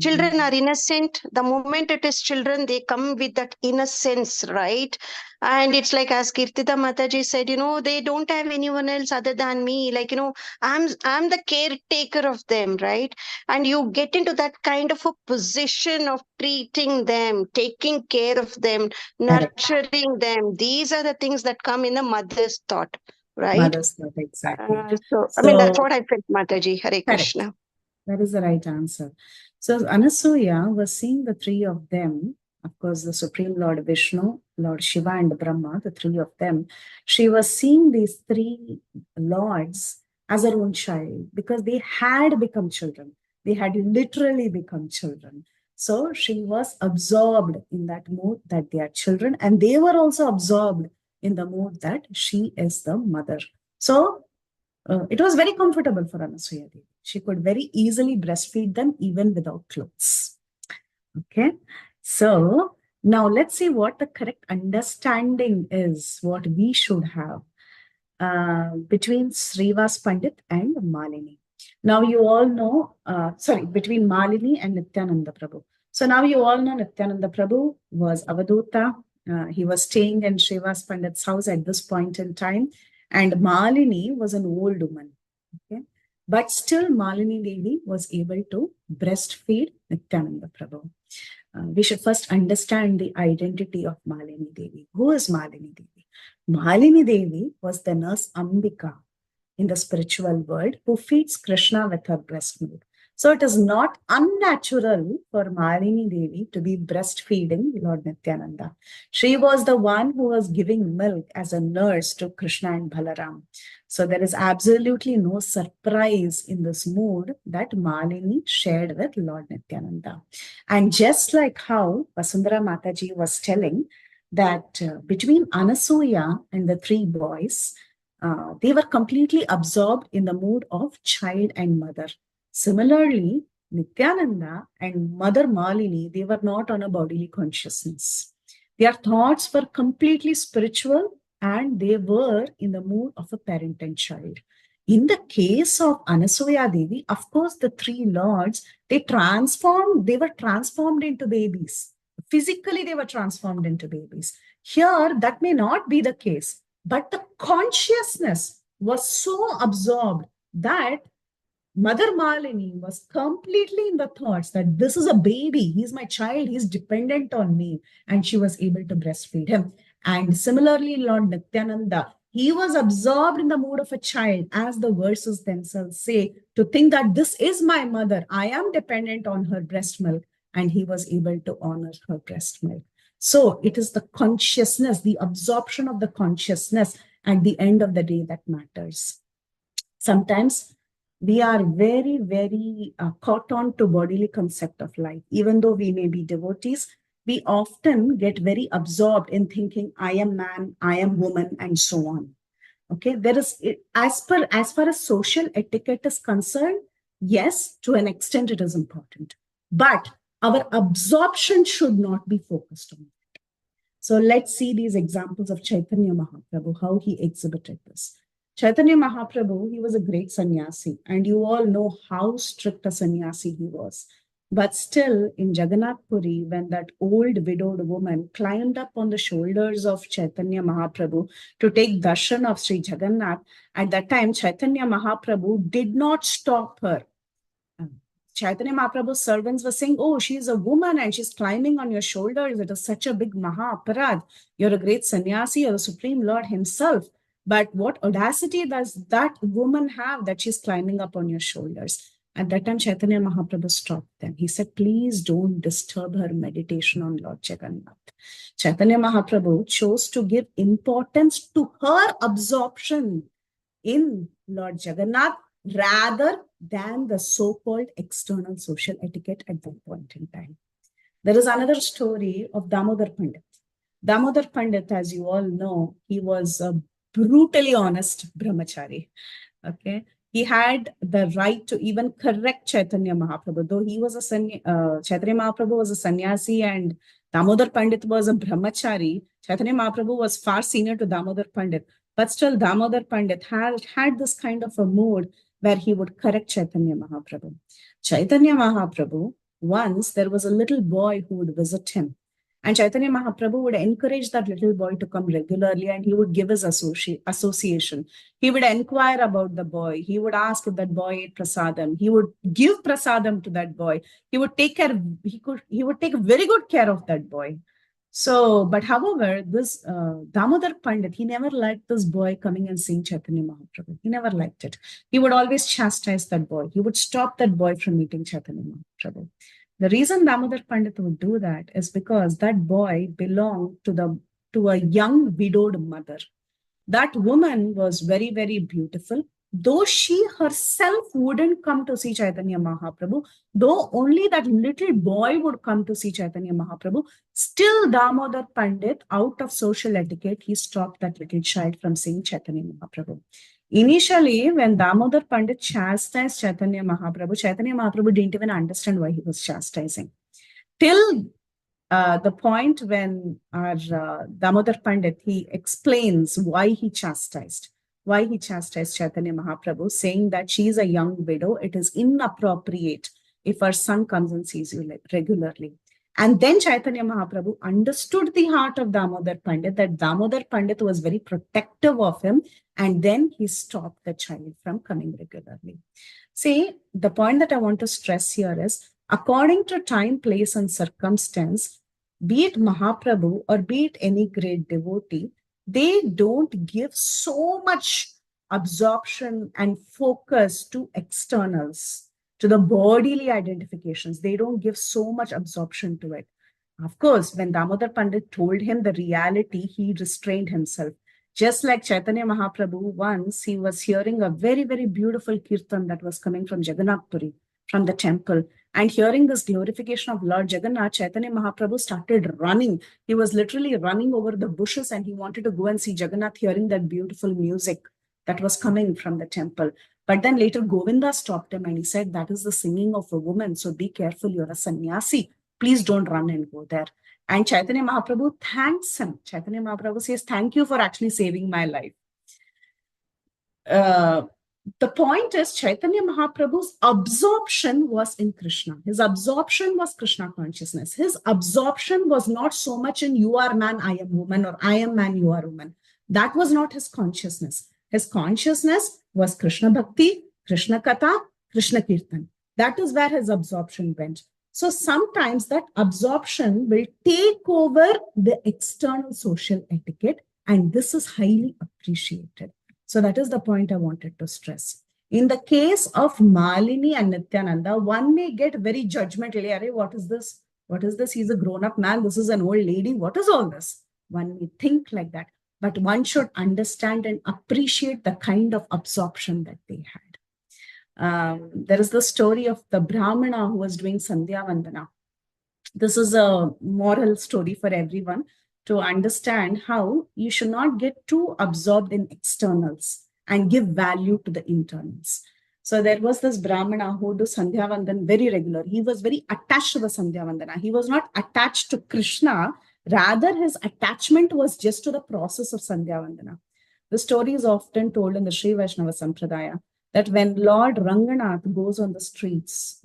children are innocent. The moment it is children, they come with that innocence, right? And it's like, as Kirtita Mataji said, they don't have anyone else other than me. Like, I'm the caretaker of them, right? And you get into that kind of a position of treating them, taking care of them, nurturing them. These are the things that come in the mother's thought, right? Mother's thought, exactly. I mean, that's what I felt, Mataji. Hare Krishna. That is the right answer. So Anasuya was seeing the three of them, of course, the Supreme Lord Vishnu, Lord Shiva, and Brahma, the three of them. She was seeing these three lords as her own child because they had become children. They had literally become children. So she was absorbed in that mood that they are children, and they were also absorbed in the mood that she is the mother. So it was very comfortable for Anasuya Devi. She could very easily breastfeed them even without clothes. Okay, so now let's see what the correct understanding is, what we should have between Srivas Pandit and Malini. Now you all know, between Malini and Nityananda Prabhu. So now you all know Nityananda Prabhu was Avaduta. He was staying in Srivas Pandit's house at this point in time. And Malini was an old woman. Okay? But still Malini Devi was able to breastfeed Nityananda Prabhu. We should first understand the identity of Malini Devi. Who is Malini Devi? Malini Devi was the nurse Ambika in the spiritual world who feeds Krishna with her breast milk. So it is not unnatural for Malini Devi to be breastfeeding Lord Nityananda. She was the one who was giving milk as a nurse to Krishna and Balaram. So there is absolutely no surprise in this mood that Malini shared with Lord Nityananda. And just like how Vasundhara Mataji was telling that between Anasuya and the three boys, they were completely absorbed in the mood of child and mother. Similarly, Nityananda and Mother Malini, they were not on a bodily consciousness. Their thoughts were completely spiritual and they were in the mood of a parent and child. In the case of Anasuya Devi, of course, the three lords, they were transformed into babies. Physically, they were transformed into babies. Here, that may not be the case, but the consciousness was so absorbed that Mother Malini was completely in the thoughts that this is a baby, he's my child, he's dependent on me, and she was able to breastfeed him. And similarly, Lord Nityananda, he was absorbed in the mood of a child, as the verses themselves say, to think that this is my mother, I am dependent on her breast milk, and he was able to honor her breast milk. So it is the consciousness, the absorption of the consciousness at the end of the day that matters. Sometimes we are very, very caught on to bodily concept of life. Even though we may be devotees, we often get very absorbed in thinking, I am man, I am woman, and so on. Okay, there is, as far as social etiquette is concerned, yes, to an extent it is important. But our absorption should not be focused on it. So let's see these examples of Caitanya Mahaprabhu, how he exhibited this. Caitanya Mahaprabhu, he was a great sannyasi, and you all know how strict a sannyasi he was. But still, in Jagannath Puri, when that old widowed woman climbed up on the shoulders of Caitanya Mahaprabhu to take darshan of Sri Jagannath, at that time, Caitanya Mahaprabhu did not stop her. Caitanya Mahaprabhu's servants were saying, oh, she's a woman and she's climbing on your shoulders. It is such a big Maha-aparad. You're a great sannyasi, you're the Supreme Lord himself. But what audacity does that woman have that she's climbing up on your shoulders? At that time, Caitanya Mahaprabhu stopped them. He said, please don't disturb her meditation on Lord Jagannath. Caitanya Mahaprabhu chose to give importance to her absorption in Lord Jagannath rather than the so-called external social etiquette at that point in time. There is another story of Damodar Pandit. Damodar Pandit, as you all know, he was a brutally honest brahmachari. Okay, he had the right to even correct Caitanya Mahaprabhu, though he was Chaitanya Mahaprabhu was a sannyasi and Damodar Pandit was a brahmachari. Chaitanya Mahaprabhu was far senior to Damodar Pandit, but still Damodar Pandit had this kind of a mood where he would correct Chaitanya Mahaprabhu. Chaitanya Mahaprabhu, once there was a little boy who would visit him, and Chaitanya Mahaprabhu would encourage that little boy to come regularly, and he would give his association. He would inquire about the boy. He would ask if that boy ate prasadam. He would give prasadam to that boy. He would take care. He would take very good care of that boy. So, but however, this Damodar Pandit, he never liked this boy coming and seeing Chaitanya Mahaprabhu. He never liked it. He would always chastise that boy. He would stop that boy from meeting Chaitanya Mahaprabhu. The reason Damodar Pandit would do that is because that boy belonged to a young widowed mother. That woman was very, very beautiful. Though she herself wouldn't come to see Chaitanya Mahaprabhu, though only that little boy would come to see Chaitanya Mahaprabhu, still Damodar Pandit, out of social etiquette, he stopped that little child from seeing Chaitanya Mahaprabhu. Initially, when Damodar Pandit chastised Chaitanya Mahaprabhu didn't even understand why he was chastising. Till the point when our Damodar Pandit, he explains why he chastised Chaitanya Mahaprabhu, saying that she is a young widow. It is inappropriate if her son comes and sees you regularly. And then Chaitanya Mahaprabhu understood the heart of Damodar Pandit, that Damodar Pandit was very protective of him, and then he stopped the child from coming regularly. See, the point that I want to stress here is, according to time, place, and circumstance, be it Mahaprabhu or be it any great devotee, they don't give so much absorption and focus to externals, to the bodily identifications. They don't give so much absorption to it. Of course, when Damodar Pandit told him the reality, he restrained himself. Just like Chaitanya Mahaprabhu, once he was hearing a very, very beautiful kirtan that was coming from Jagannath Puri, from the temple. And hearing this glorification of Lord Jagannath, Chaitanya Mahaprabhu started running. He was literally running over the bushes and he wanted to go and see Jagannath, hearing that beautiful music that was coming from the temple. But then later Govinda stopped him and he said, that is the singing of a woman. So be careful, you're a sannyasi. Please don't run and go there. And Chaitanya Mahaprabhu thanks him. Chaitanya Mahaprabhu says, thank you for actually saving my life. The point is, Chaitanya Mahaprabhu's absorption was in Krishna. His absorption was Krishna consciousness. His absorption was not so much in you are man, I am woman, or I am man, you are woman. That was not his consciousness. His consciousness was Krishna Bhakti, Krishna Katha, Krishna Kirtan. That is where his absorption went. So sometimes that absorption will take over the external social etiquette, and this is highly appreciated. So that is the point I wanted to stress. In the case of Malini and Nityananda, one may get very judgmental. Arey, what is this? What is this? He's a grown-up man. This is an old lady. What is all this? One may think like that. But one should understand and appreciate the kind of absorption that they had. There is the story of the Brahmana who was doing Sandhya Vandana. This is a moral story for everyone to understand how you should not get too absorbed in externals and give value to the internals. So there was this Brahmana who do Sandhya Vandan very regular. He was very attached to the Sandhya Vandana. He was not attached to Krishna. Rather, his attachment was just to the process of Sandhya Vandana. The story is often told in the Sri Vaishnava Sampradaya that when Lord Ranganath goes on the streets,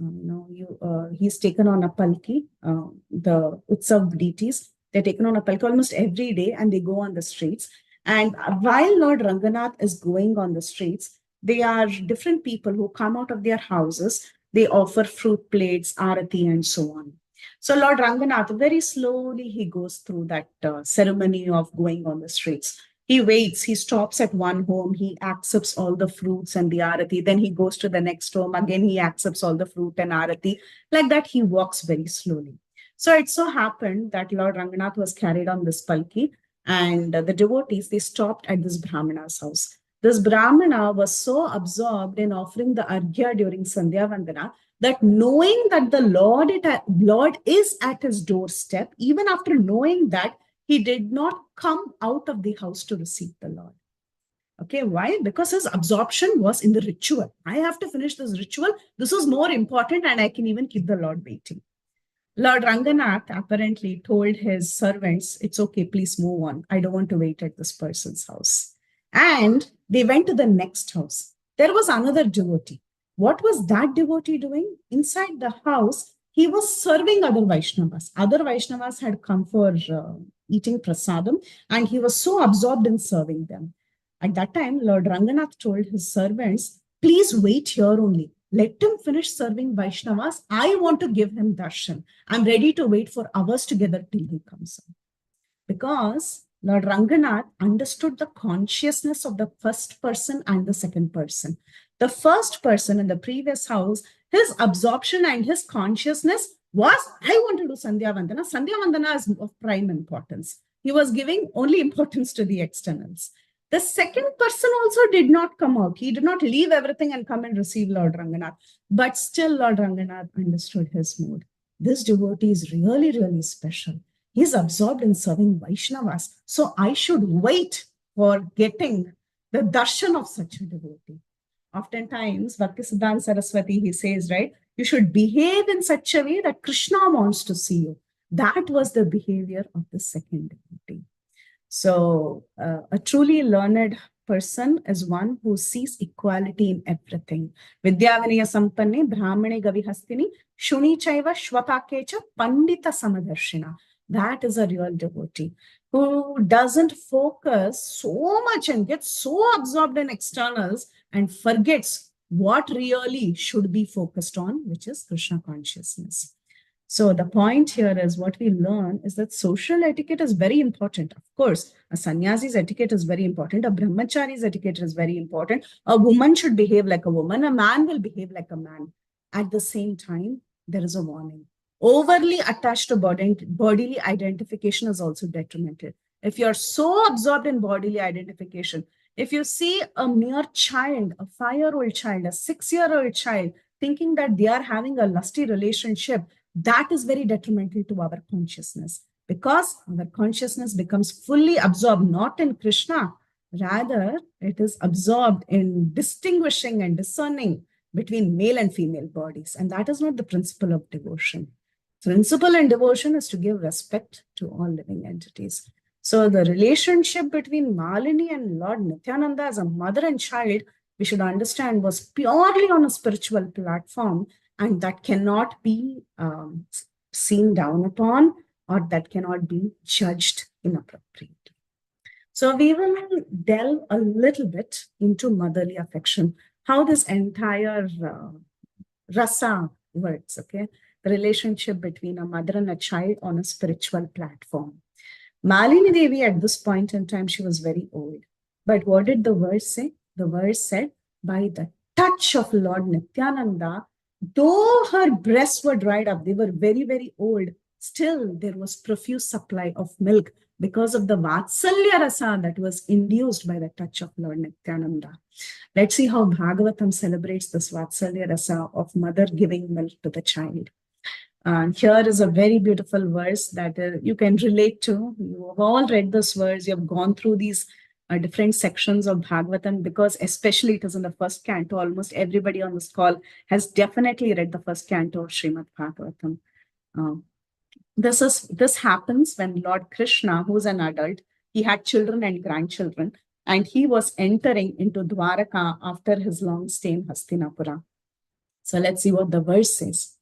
he's taken on a palki, the Utsav deities, they're taken on a palki almost every day and they go on the streets. And while Lord Ranganath is going on the streets, there are different people who come out of their houses. They offer fruit plates, arati, and so on. So Lord Ranganath, very slowly, he goes through that ceremony of going on the streets. He waits, he stops at one home, he accepts all the fruits and the arati. Then he goes to the next home, again he accepts all the fruit and arati. Like that, he walks very slowly. So it so happened that Lord Ranganath was carried on this palki, and the devotees, they stopped at this Brahmana's house. This Brahmana was so absorbed in offering the arghya during Sandhya Vandana that knowing that the Lord is at his doorstep, even after knowing that, he did not come out of the house to receive the Lord. Okay, why? Because his absorption was in the ritual. I have to finish this ritual. This is more important and I can even keep the Lord waiting. Lord Ranganath apparently told his servants, it's okay, please move on. I don't want to wait at this person's house. And they went to the next house. There was another devotee. What was that devotee doing? Inside the house, he was serving other Vaishnavas. Other Vaishnavas had come for eating prasadam, and he was so absorbed in serving them. At that time, Lord Ranganath told his servants, please wait here only. Let him finish serving Vaishnavas. I want to give him darshan. I'm ready to wait for hours together till he comes in. Because Lord Ranganath understood the consciousness of the first person and the second person. The first person in the previous house, his absorption and his consciousness was, I want to do Sandhya Vandana. Sandhya Vandana is of prime importance. He was giving only importance to the externals. The second person also did not come out. He did not leave everything and come and receive Lord Ranganath. But still Lord Ranganath understood his mood. This devotee is really, really special. He's absorbed in serving Vaishnavas. So I should wait for getting the darshan of such a devotee. Oftentimes, Bhakti Siddhanta Saraswati, he says, right, you should behave in such a way that Krishna wants to see you. That was the behavior of the second devotee. So a truly learned person is one who sees equality in everything. Vidyavanaya sampanne brahmane gavihastini shuni chaiva shvapakecha pandita samadarshina. That is a real devotee who doesn't focus so much and gets so absorbed in externals and forgets what really should be focused on, which is Krishna consciousness. So the point here is what we learn is that social etiquette is very important. Of course, a sannyasi's etiquette is very important. A brahmachari's etiquette is very important. A woman should behave like a woman. A man will behave like a man. At the same time, there is a warning. Overly attached to bodily identification is also detrimental. If you're so absorbed in bodily identification, if you see a mere child, a 5-year-old child, a 6-year-old child, thinking that they are having a lusty relationship, that is very detrimental to our consciousness, because our consciousness becomes fully absorbed, not in Krishna, rather it is absorbed in distinguishing and discerning between male and female bodies. And that is not the principle of devotion. Principle in devotion is to give respect to all living entities. So the relationship between Malini and Lord Nityananda as a mother and child, we should understand, was purely on a spiritual platform, and that cannot be seen down upon, or that cannot be judged inappropriately. So we will delve a little bit into motherly affection, how this entire rasa works, okay? The relationship between a mother and a child on a spiritual platform. Malini Devi, at this point in time, she was very old. But what did the verse say? The verse said, by the touch of Lord Nityananda, though her breasts were dried up, they were very, very old, still there was profuse supply of milk because of the Vatsalya Rasa that was induced by the touch of Lord Nityananda. Let's see how Bhagavatam celebrates this Vatsalya Rasa of mother giving milk to the child. Here is a very beautiful verse that you can relate to. You have all read this verse. You have gone through these different sections of Bhagavatam, because especially it is in the first canto. Almost everybody on this call has definitely read the first canto of Srimad Bhagavatam. This happens when Lord Krishna, who is an adult, he had children and grandchildren, and he was entering into Dwaraka after his long stay in Hastinapura. So let's see what the verse says.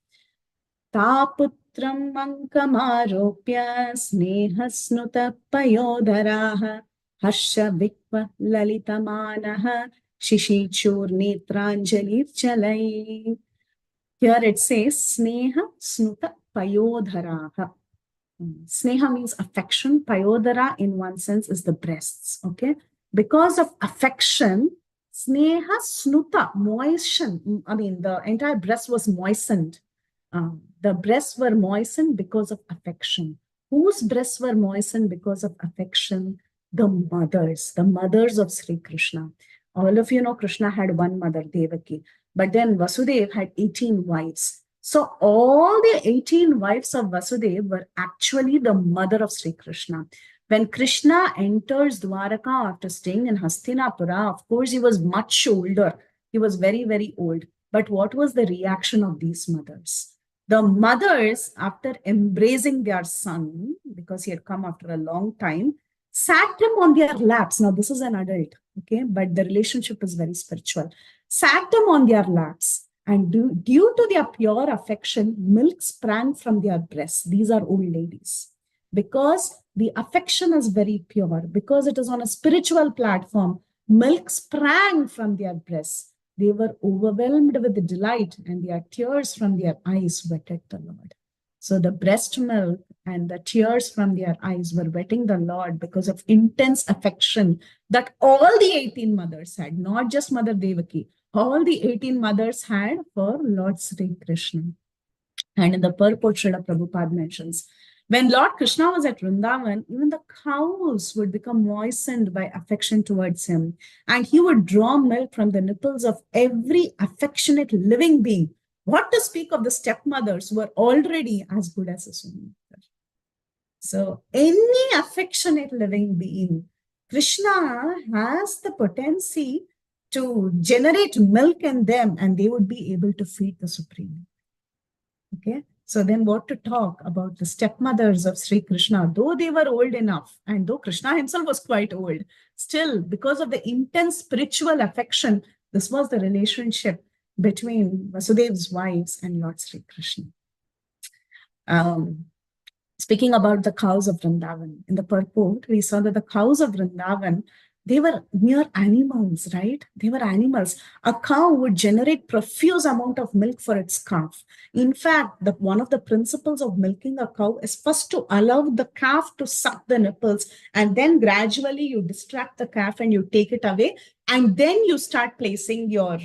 Taputram mankamaropya snehasnuta payodaraha harsha vikva lalitamanaha shishichur netranjali chalai. Here it says sneha snuta payodharaha. Sneha means affection. Payodhara in one sense is the breasts. Okay, because of affection, sneha snuta, moisten. I mean, the entire breast was moistened. The breasts were moistened because of affection. Whose breasts were moistened because of affection? The mothers of Sri Krishna. All of you know Krishna had one mother, Devaki, but then Vasudeva had 18 wives. So all the 18 wives of Vasudeva were actually the mother of Sri Krishna. When Krishna enters Dwaraka after staying in Hastinapura, of course, he was much older. He was very, very old. But what was the reaction of these mothers? The mothers, after embracing their son, because he had come after a long time, sat him on their laps. Now, this is an adult, okay? But the relationship is very spiritual. Sat him on their laps. And due to their pure affection, milk sprang from their breasts. These are old ladies. Because the affection is very pure, because it is on a spiritual platform, milk sprang from their breasts. They were overwhelmed with the delight, and their tears from their eyes wetted the Lord. So the breast milk and the tears from their eyes were wetting the Lord because of intense affection that all the 18 mothers had, not just Mother Devaki. All the 18 mothers had for Lord Sri Krishna. And in the purport, Srila Prabhupada mentions, when Lord Krishna was at Vrindavan, even the cows would become moistened by affection towards him. And he would draw milk from the nipples of every affectionate living being. What to speak of the stepmothers who were already as good as his own mother. So any affectionate living being, Krishna has the potency to generate milk in them, and they would be able to feed the Supreme. Okay, so then what to talk about the stepmothers of Sri Krishna? Though they were old enough, and though Krishna himself was quite old, still, because of the intense spiritual affection, this was the relationship between Vasudeva's wives and Lord Sri Krishna. Speaking about the cows of Vrindavan, in the purport, we saw that the cows of Vrindavan, they were mere animals, right? They were animals. A cow would generate profuse amount of milk for its calf. In fact, one of the principles of milking a cow is first to allow the calf to suck the nipples, and then gradually you distract the calf and you take it away, and then you start placing your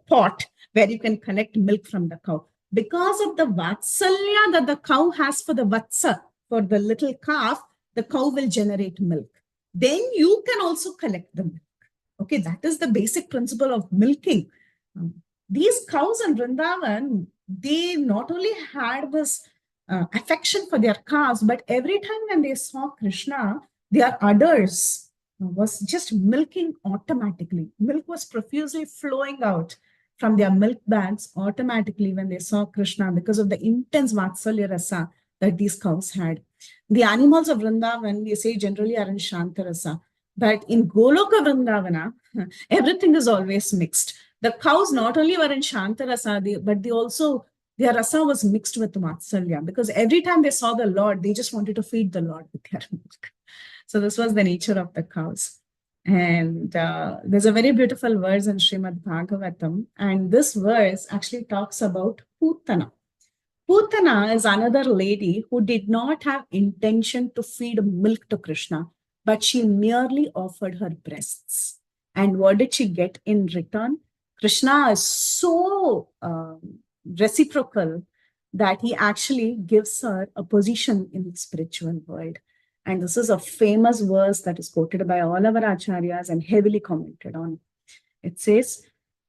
pot where you can collect milk from the cow. Because of the vatsalya that the cow has for the vatsa, for the little calf, the cow will generate milk. Then you can also collect the milk. Okay, that is the basic principle of milking. These cows in Vrindavan, they not only had this affection for their calves, but every time when they saw Krishna, their udders was just milking automatically. Milk was profusely flowing out from their milk bags automatically when they saw Krishna because of the intense Vatsalya Rasa that these cows had. The animals of Vrindavan, we say generally are in Shanta Rasa, but in Goloka Vrindavana, everything is always mixed. The cows not only were in Shanta Rasa, but they also, their rasa was mixed with Vatsalya, because every time they saw the Lord, they just wanted to feed the Lord with their milk. So this was the nature of the cows. And there's a very beautiful verse in Srimad Bhagavatam, and this verse actually talks about Putana. Putana is another lady who did not have intention to feed milk to Krishna, but she merely offered her breasts. And what did she get in return? Krishna is so reciprocal that he actually gives her a position in the spiritual world. And this is a famous verse that is quoted by all our acharyas and heavily commented on. It says,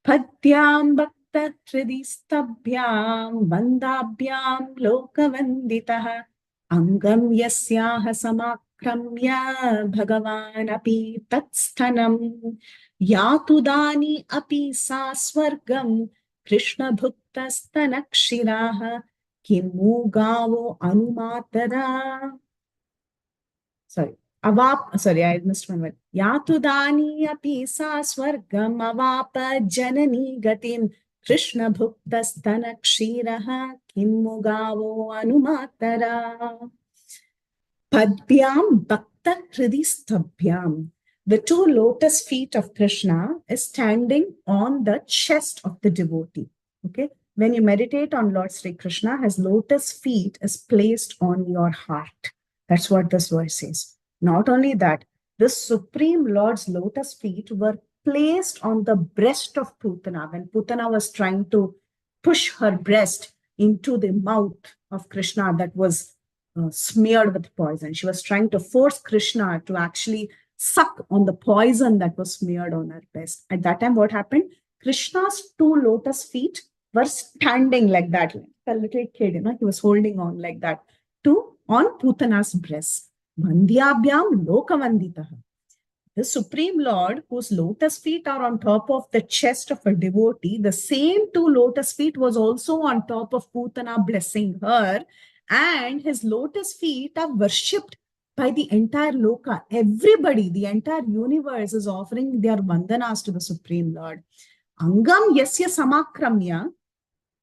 Padyam bhakta hridistabhyam vandabhyam lokavanditaha angam yasyaha samakramya bhagavan api tatsthanam yatudani api sa swargam krishna bhuktastanakshiraha kimu gavo anumatara. Sorry, I missed one word. Yatudani api sa swargam avapa janani gatim Krishna bhuktas tanakshiraha kimmugavo anumatara. Padbyam bhakta hridistabhyam. The two lotus feet of Krishna is standing on the chest of the devotee. Okay, when you meditate on Lord Sri Krishna, his lotus feet is placed on your heart. That's what this verse says. Not only that, the Supreme Lord's lotus feet were placed on the breast of Putana when Putana was trying to push her breast into the mouth of Krishna that was smeared with poison. She was trying to force Krishna to actually suck on the poison that was smeared on her breast. At that time, what happened? Krishna's two lotus feet were standing like that. Like a little kid, he was holding on like that on Putana's breast. Vandhyabhyam lokavanditaha. The Supreme Lord, whose lotus feet are on top of the chest of a devotee, the same two lotus feet was also on top of Putana, blessing her, and his lotus feet are worshipped by the entire loka. Everybody, the entire universe is offering their vandanas to the Supreme Lord. Angam yasya samakramya.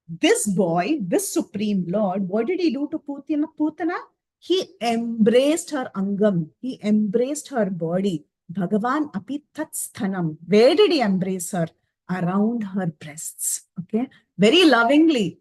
This boy, this Supreme Lord, what did he do to Putana? He embraced her angam. He embraced her body. Bhagavan api tatsthanam. Where did he embrace her? Around her breasts. Okay, very lovingly,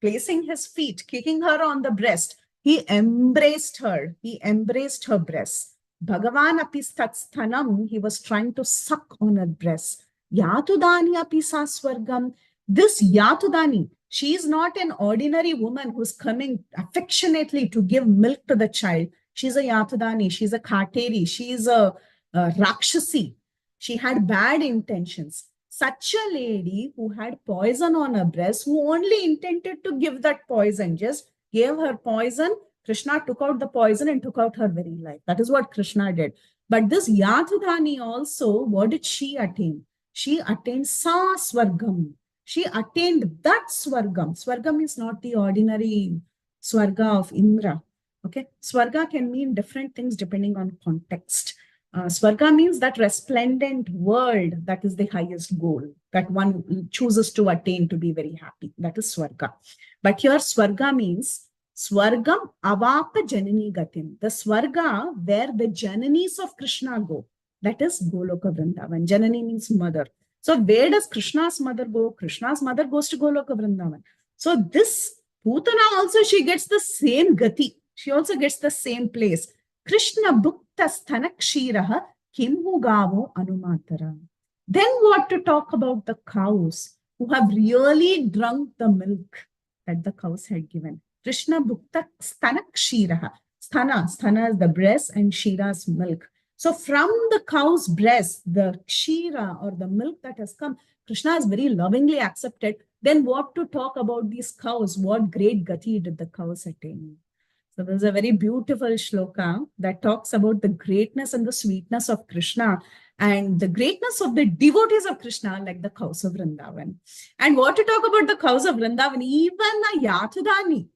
placing his feet, kicking her on the breast. He embraced her. He embraced her breasts. Bhagavan api tatsthanam. He was trying to suck on her breasts. Yatudani api sa swargam. This Yatudani, she is not an ordinary woman who's coming affectionately to give milk to the child. She's a Yatudani, she's a Khateri, she's a Rakshasi. She had bad intentions. Such a lady who had poison on her breast, who only intended to give that poison, just gave her poison. Krishna took out the poison and took out her very life. That is what Krishna did. But this Yatudani also, what did she attain? She attained Sa Swargam. She attained that Swargam. Swargam is not the ordinary Swarga of Indra. Okay, Swarga can mean different things depending on context. Swarga means that resplendent world that is the highest goal that one chooses to attain to be very happy. That is Swarga. But here Swarga means Swargam avapa janani gatim. The Swarga where the jananis of Krishna go. That is Goloka Vrindavan. Janani means mother. So where does Krishna's mother go? Krishna's mother goes to Goloka Vrindavan. So this Putana also, she gets the same gati. She also gets the same place. Krishna bhukta sthanakshiraha kimhu gavo anumatara. Then what to talk about the cows who have really drunk the milk that the cows had given. Krishna bhukta sthanakshiraha. Sthana is the breast and Shira's milk. So from the cow's breast, the kshira or the milk that has come, Krishna has very lovingly accepted. Then what to talk about these cows? What great gati did the cows attain? So there's a very beautiful shloka that talks about the greatness and the sweetness of Krishna and the greatness of the devotees of Krishna, like the cows of Vrindavan. And what to talk about the cows of Vrindavan? Even a Yatudani.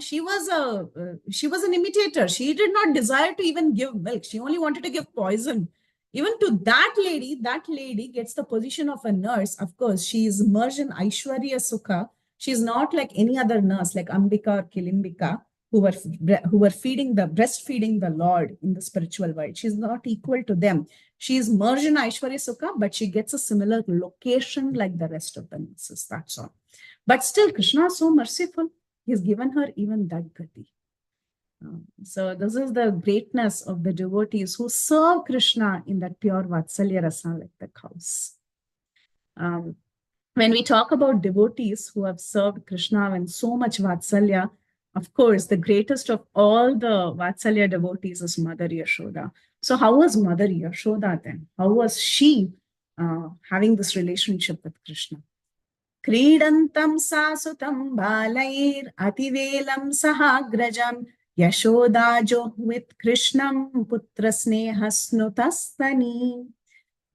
She was an imitator. She did not desire to even give milk. She only wanted to give poison. Even to that lady gets the position of a nurse. Of course, she is immersed in Aishwarya Sukha. She's not like any other nurse like Ambika or Kilimbika who were breastfeeding the Lord in the spiritual world. She's not equal to them. She is immersed in Aishwarya Sukha, but she gets a similar location like the rest of the nurses. That's all. But still, Krishna is so merciful. He's given her even that gati. So this is the greatness of the devotees who serve Krishna in that pure Vatsalya rasa like the cows. when we talk about devotees who have served Krishna and so much Vatsalya, of course, the greatest of all the Vatsalya devotees is Mother Yashoda. So how was Mother Yashoda then? How was she having this relationship with Krishna? Kridantam sasutam balair ativelam sahagrajam Yashodajo with Krishnam putra snehasnutastani.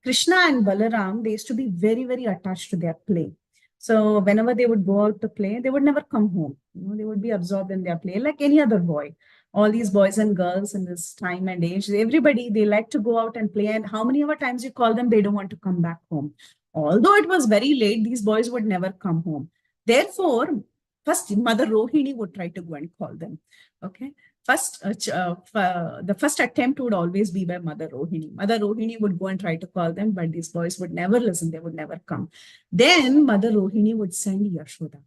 Krishna and Balaram, they used to be very, very attached to their play. So whenever they would go out to play, they would never come home. They would be absorbed in their play like any other boy. All these boys and girls in this time and age, everybody, they like to go out and play. And how many ever times you call them, they don't want to come back home. Although it was very late, these boys would never come home. Therefore, first Mother Rohini would try to go and call them. Okay. The first attempt would always be by Mother Rohini. Mother Rohini would go and try to call them, but these boys would never listen. They would never come. Then Mother Rohini would send Yashoda.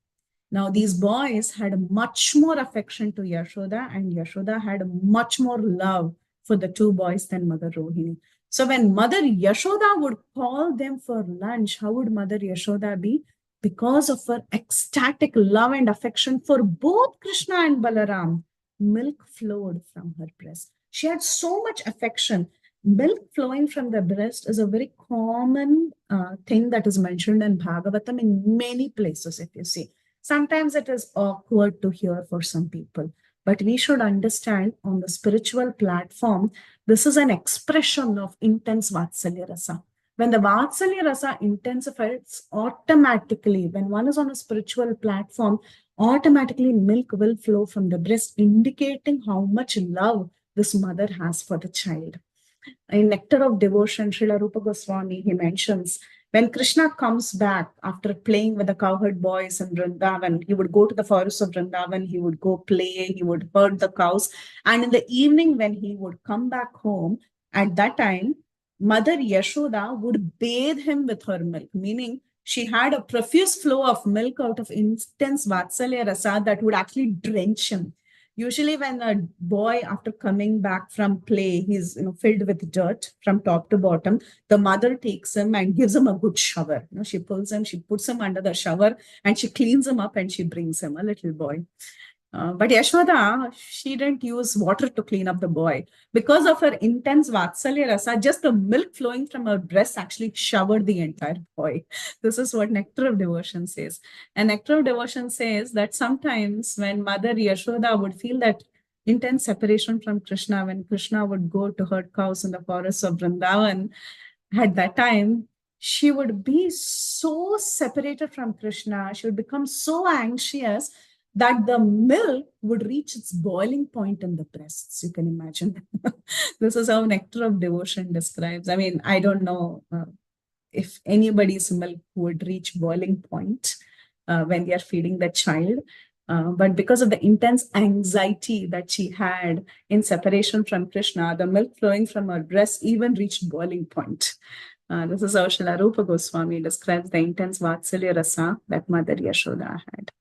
Now, these boys had much more affection to Yashoda, and Yashoda had much more love for the two boys than Mother Rohini. So when Mother Yashoda would call them for lunch, how would Mother Yashoda be? Because of her ecstatic love and affection for both Krishna and Balaram, milk flowed from her breast. She had so much affection. Milk flowing from the breast is a very common thing that is mentioned in Bhagavatam in many places, if you see. Sometimes it is awkward to hear for some people, but we should understand on the spiritual platform, this is an expression of intense Vatsalya Rasa. When the Vatsalya Rasa intensifies, automatically, when one is on a spiritual platform, automatically milk will flow from the breast, indicating how much love this mother has for the child. In Nectar of Devotion, Srila Rupa Goswami, he mentions, when Krishna comes back after playing with the cowherd boys in Vrindavan, he would go to the forest of Vrindavan, he would go play, he would herd the cows. And in the evening, when he would come back home, at that time, Mother Yashoda would bathe him with her milk, meaning she had a profuse flow of milk out of intense Vatsalya Rasa that would actually drench him. Usually when a boy, after coming back from play, he's filled with dirt from top to bottom, the mother takes him and gives him a good shower. She pulls him, she puts him under the shower and she cleans him up and she brings him, a little boy. But Yashoda, she didn't use water to clean up the boy. Because of her intense Vatsalya Rasa, just the milk flowing from her breast actually showered the entire boy. This is what Nectar of Devotion says. And Nectar of Devotion says that sometimes when Mother Yashoda would feel that intense separation from Krishna, when Krishna would go to herd cows in the forests of Vrindavan, at that time, she would be so separated from Krishna, she would become so anxious that the milk would reach its boiling point in the breasts. You can imagine. This is how Nectar of Devotion describes. I mean, I don't know if anybody's milk would reach boiling point when they are feeding the child. But because of the intense anxiety that she had in separation from Krishna, the milk flowing from her breast even reached boiling point. This is how Srila Rupa Goswami describes the intense Vatsalya Rasa that Mother Yashoda had.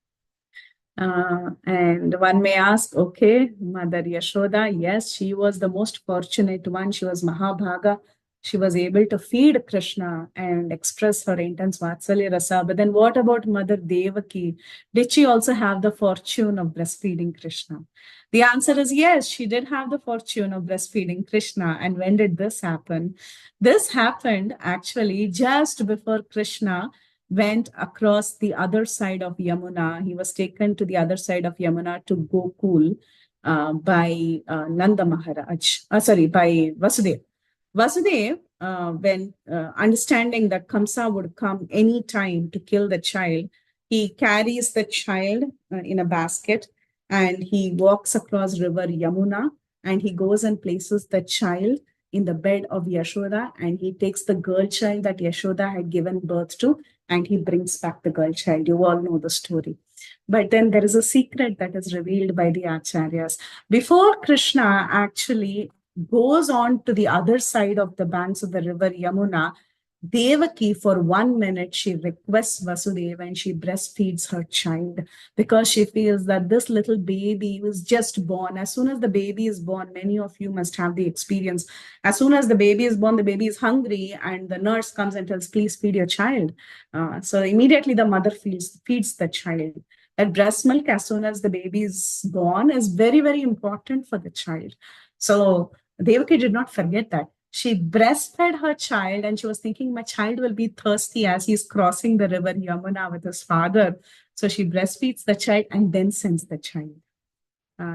And one may ask, okay, Mother Yashoda, yes, she was the most fortunate one. She was Mahabhaga. She was able to feed Krishna and express her intense Vatsalya Rasa. But then what about Mother Devaki? Did she also have the fortune of breastfeeding Krishna? The answer is yes, she did have the fortune of breastfeeding Krishna. And when did this happen? This happened actually just before Krishna went across the other side of Yamuna. He was taken to the other side of Yamuna to Gokul by Nanda Maharaj. By Vasudev. Vasudev, when understanding that Kamsa would come any time to kill the child, he carries the child in a basket and he walks across river Yamuna and he goes and places the child in the bed of Yashoda and he takes the girl child that Yashoda had given birth to and he brings back the girl child. You all know the story. But then there is a secret that is revealed by the Acharyas. Before Krishna actually goes on to the other side of the banks of the river Yamuna, Devaki, for 1 minute, she requests Vasudeva and she breastfeeds her child because she feels that this little baby was just born. As soon as the baby is born, many of you must have the experience. As soon as the baby is born, the baby is hungry and the nurse comes and tells, please feed your child. So immediately the mother feeds the child. That breast milk, as soon as the baby is born, is very, very important for the child. So Devaki did not forget that. She breastfed her child and she was thinking, my child will be thirsty as he's crossing the river Yamuna with his father. So she breastfeeds the child and then sends the child.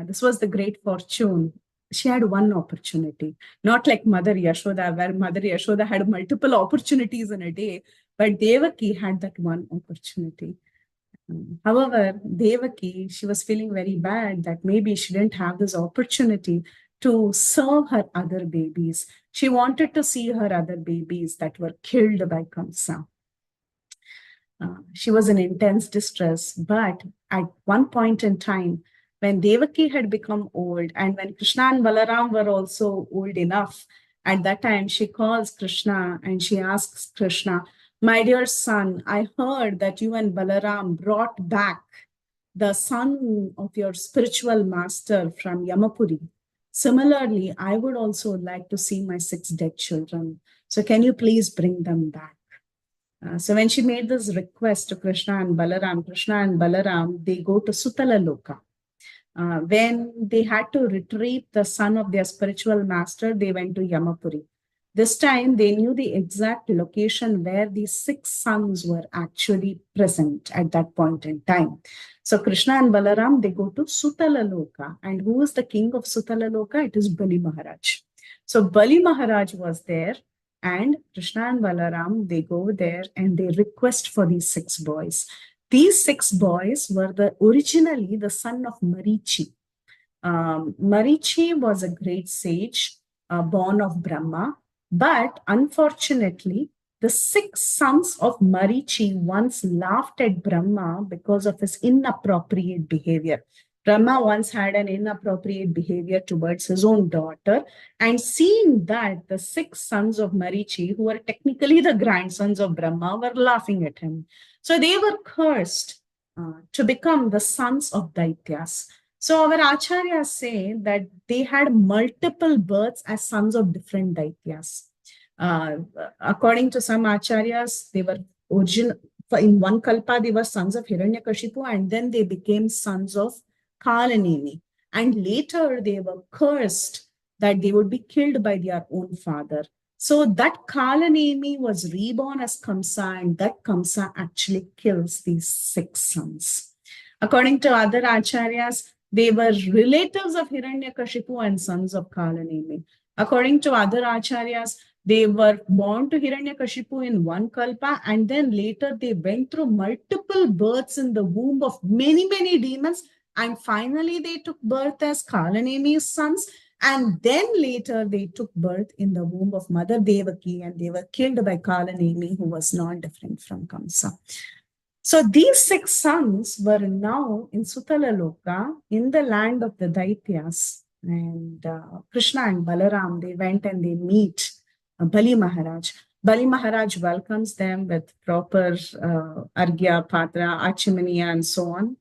This was the great fortune. She had one opportunity, not like Mother Yashoda, where Mother Yashoda had multiple opportunities in a day, but Devaki had that one opportunity. However, Devaki, she was feeling very bad that maybe she didn't have this opportunity to serve her other babies. She wanted to see her other babies that were killed by Kamsa. She was in intense distress, but at one point in time, when Devaki had become old and when Krishna and Balaram were also old enough, at that time she calls Krishna and she asks Krishna, my dear son, I heard that you and Balaram brought back the son of your spiritual master from Yamapuri. Similarly, I would also like to see my 6 dead children. So can you please bring them back? So when she made this request to Krishna and Balaram, they go to Sutala Loka. When they had to retrieve the son of their spiritual master, they went to Yamapuri. This time, they knew the exact location where these 6 sons were actually present at that point in time. So Krishna and Balaram, they go to Sutala Loka. And who is the king of Sutala Loka? It is Bali Maharaj. So Bali Maharaj was there. And Krishna and Balaram, they go there and they request for these 6 boys. These 6 boys were originally the son of Marichi. Marichi was a great sage, born of Brahma. But unfortunately, the 6 sons of Marichi once laughed at Brahma because of his inappropriate behavior. Brahma once had an inappropriate behavior towards his own daughter, and seeing that, the 6 sons of Marichi, who were technically the grandsons of Brahma, were laughing at him. So they were cursed to become the sons of Daityas. So our acharyas say that they had multiple births as sons of different Daityas. According to some acharyas, they were in one kalpa, they were sons of Hiranyakashipu, and then they became sons of Kalanemi. And later they were cursed that they would be killed by their own father. So that Kalanemi was reborn as Kamsa, and that Kamsa actually kills these 6 sons. According to other acharyas, they were relatives of Hiranyakashipu and sons of Kalanemi. According to other acharyas, they were born to Hiranyakashipu in one kalpa, and then later they went through multiple births in the womb of many, many demons, and finally they took birth as Kalanemi's sons, and then later they took birth in the womb of Mother Devaki, and they were killed by Kalanemi, who was not different from Kamsa. So these 6 sons were now in Sutala Loka, in the land of the Daityas, and Krishna and Balaram, they went and they meet Bali Maharaj. Bali Maharaj welcomes them with proper Argya, Patra, Achimaniya, and so on.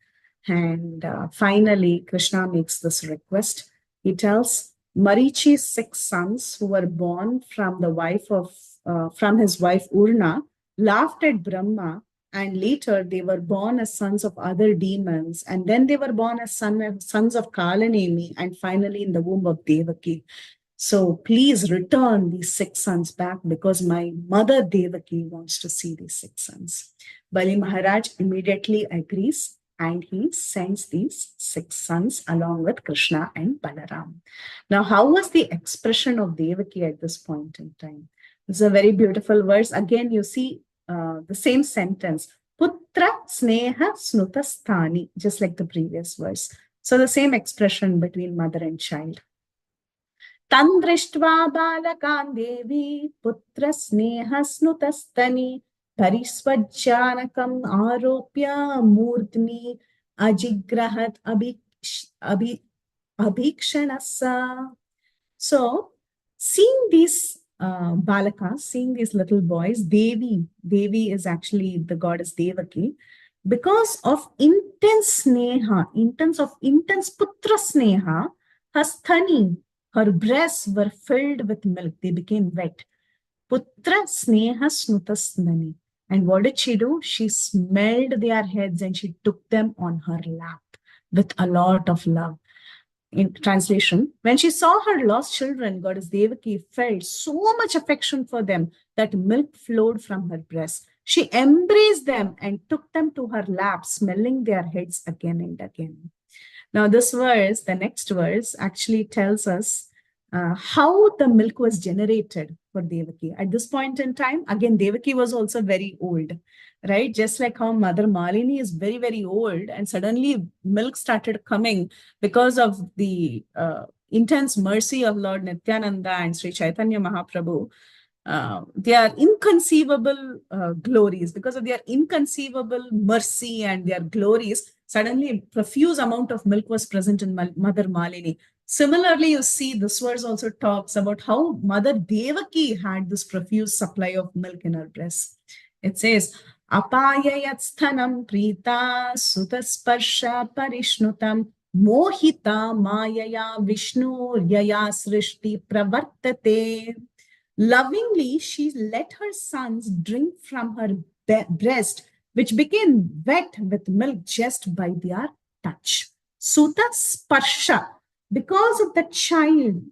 And finally, Krishna makes this request. He tells Marichi's 6 sons, who were born from the wife of from his wife Urna, laughed at Brahma, and later they were born as sons of other demons, and then they were born as sons of Kalanemi, and finally in the womb of Devaki. So please return these 6 sons back, because my mother Devaki wants to see these 6 sons. Bali Maharaj immediately agrees, and he sends these 6 sons along with Krishna and Balaram. Now, how was the expression of Devaki at this point in time? It's a very beautiful verse. Again, you see the same sentence, Putra Sneha Snutastani, just like the previous verse. So the same expression between mother and child. Tandrishtva balakan devi putra sneha snutastani parisvajjanakam aropya murtni ajigrahat abhikshanasa. So, seeing these Balakas, seeing these little boys, Devi is actually the goddess Devaki, because of intense sneha, intense putra sneha, her sthani, her breasts were filled with milk. They became wet. Putra sneha snutasnani. And what did she do? She smelled their heads and she took them on her lap with a lot of love. In translation, when she saw her lost children, goddess Devaki felt so much affection for them that milk flowed from her breast. She embraced them and took them to her lap, smelling their heads again and again. Now, this verse, the next verse, actually tells us how the milk was generated for Devaki. At this point in time, again, Devaki was also very old, right? Just like how Mother Malini is very, very old, and suddenly milk started coming because of the intense mercy of Lord Nityananda and Sri Caitanya Mahaprabhu. Their inconceivable glories, because of their inconceivable mercy and their glories, suddenly profuse amount of milk was present in Mother Malini. Similarly, you see this verse also talks about how Mother Devaki had this profuse supply of milk in her breast. It says, Apayayat sthanam prita sutasparsha parishnutam mohita mayaya vishnu yaya srishti pravartate. Lovingly, she let her sons drink from her breast, which became wet with milk just by their touch. Suta sparsha. Because of the child,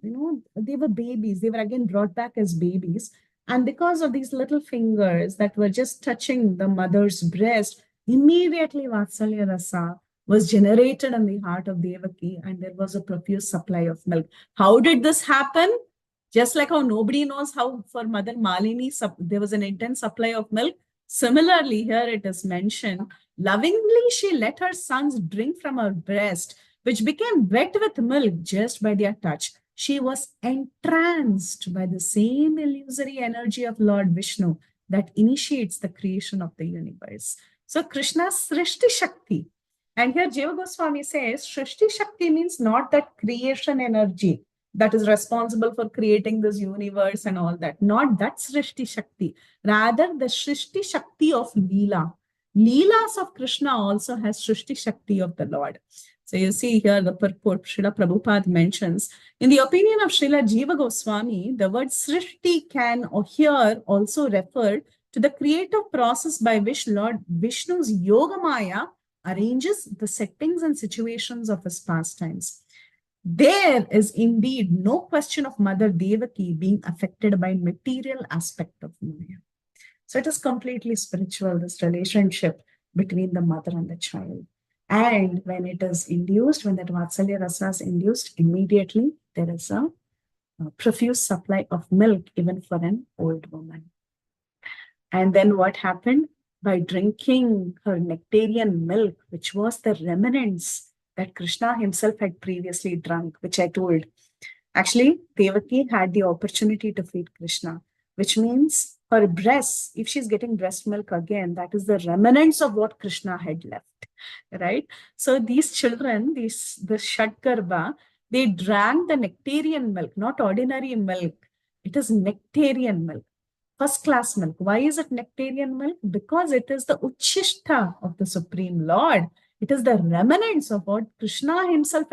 they were babies. They were again brought back as babies. And because of these little fingers that were just touching the mother's breast, immediately Vatsalya Rasa was generated in the heart of Devaki, and there was a profuse supply of milk. How did this happen? Just like how nobody knows how for Mother Malini there was an intense supply of milk, similarly here it is mentioned, lovingly she let her sons drink from her breast, which became wet with milk just by their touch. She was entranced by the same illusory energy of Lord Vishnu that initiates the creation of the universe. So Krishna's Srishti Shakti. And here Jiva Goswami says, Srishti Shakti means not that creation energy that is responsible for creating this universe and all that. Not that Srishti Shakti. Rather, the Srishti Shakti of Leela. Leelas of Krishna also has Srishti Shakti of the Lord. So you see here the purport Srila Prabhupada mentions. In the opinion of Srila Jiva Goswami, the word Srishti can or here also refer to the creative process by which Lord Vishnu's Yoga Maya arranges the settings and situations of his pastimes. There is indeed no question of Mother Devaki being affected by material aspect of Maya. So it is completely spiritual, this relationship between the mother and the child. And when it is induced, when that Vatsalya Rasa is induced, immediately there is a profuse supply of milk even for an old woman. And then what happened? By drinking her nectarian milk, which was the remnants that Krishna himself had previously drunk, which I told. Actually, Devaki had the opportunity to feed Krishna, which means her breasts, if she's getting breast milk again, that is the remnants of what Krishna had left, right? So these children, the Shadgarbha, they drank the nectarian milk, not ordinary milk. It is nectarian milk. First class milk. Why is it nectarian milk? Because it is the Uchishta of the Supreme Lord. It is the remnants of what Krishna himself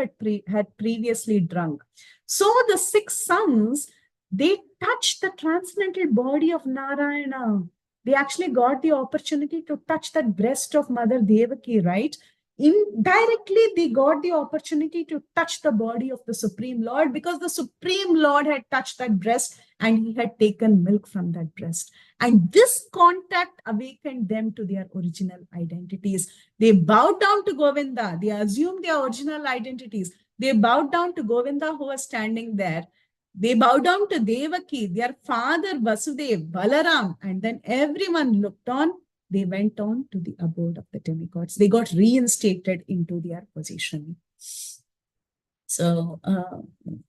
had previously drunk. So the 6 sons, they touched the transcendental body of Narayana. They actually got the opportunity to touch that breast of Mother Devaki, right? Indirectly, they got the opportunity to touch the body of the Supreme Lord because the Supreme Lord had touched that breast and he had taken milk from that breast. And this contact awakened them to their original identities. They bowed down to Govinda. They assumed their original identities. They bowed down to Govinda who was standing there. They bowed down to Devaki, their father Vasudev, Balaram, and then everyone looked on. They went on to the abode of the demigods. They got reinstated into their position. So,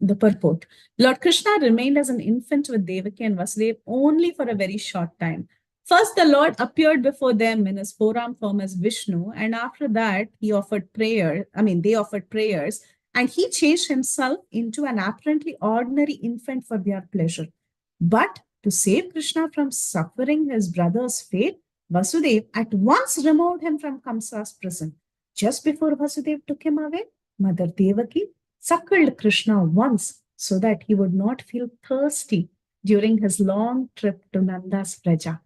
the purport. Lord Krishna remained as an infant with Devaki and Vasudev only for a very short time. First, the Lord appeared before them in his four-armed form as Vishnu, and after that, they offered prayers, and he changed himself into an apparently ordinary infant for their pleasure. But to save Krishna from suffering his brother's fate, Vasudev at once removed him from Kamsa's prison. Just before Vasudev took him away, Mother Devaki suckled Krishna once so that he would not feel thirsty during his long trip to Nanda's Praja.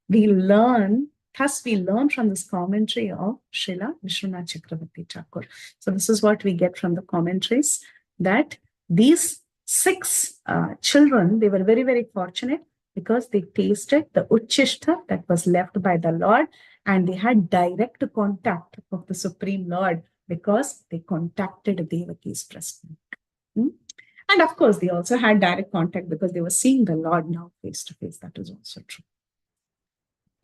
Thus we learn from this commentary of Srila Vishwanath Chakravarti Thakur. So this is what we get from the commentaries, that these 6 children, they were very, very fortunate because they tasted the Uchishta that was left by the Lord, and they had direct contact of the Supreme Lord because they contacted Devaki's breast milk. And of course, they also had direct contact because they were seeing the Lord now face to face. That is also true.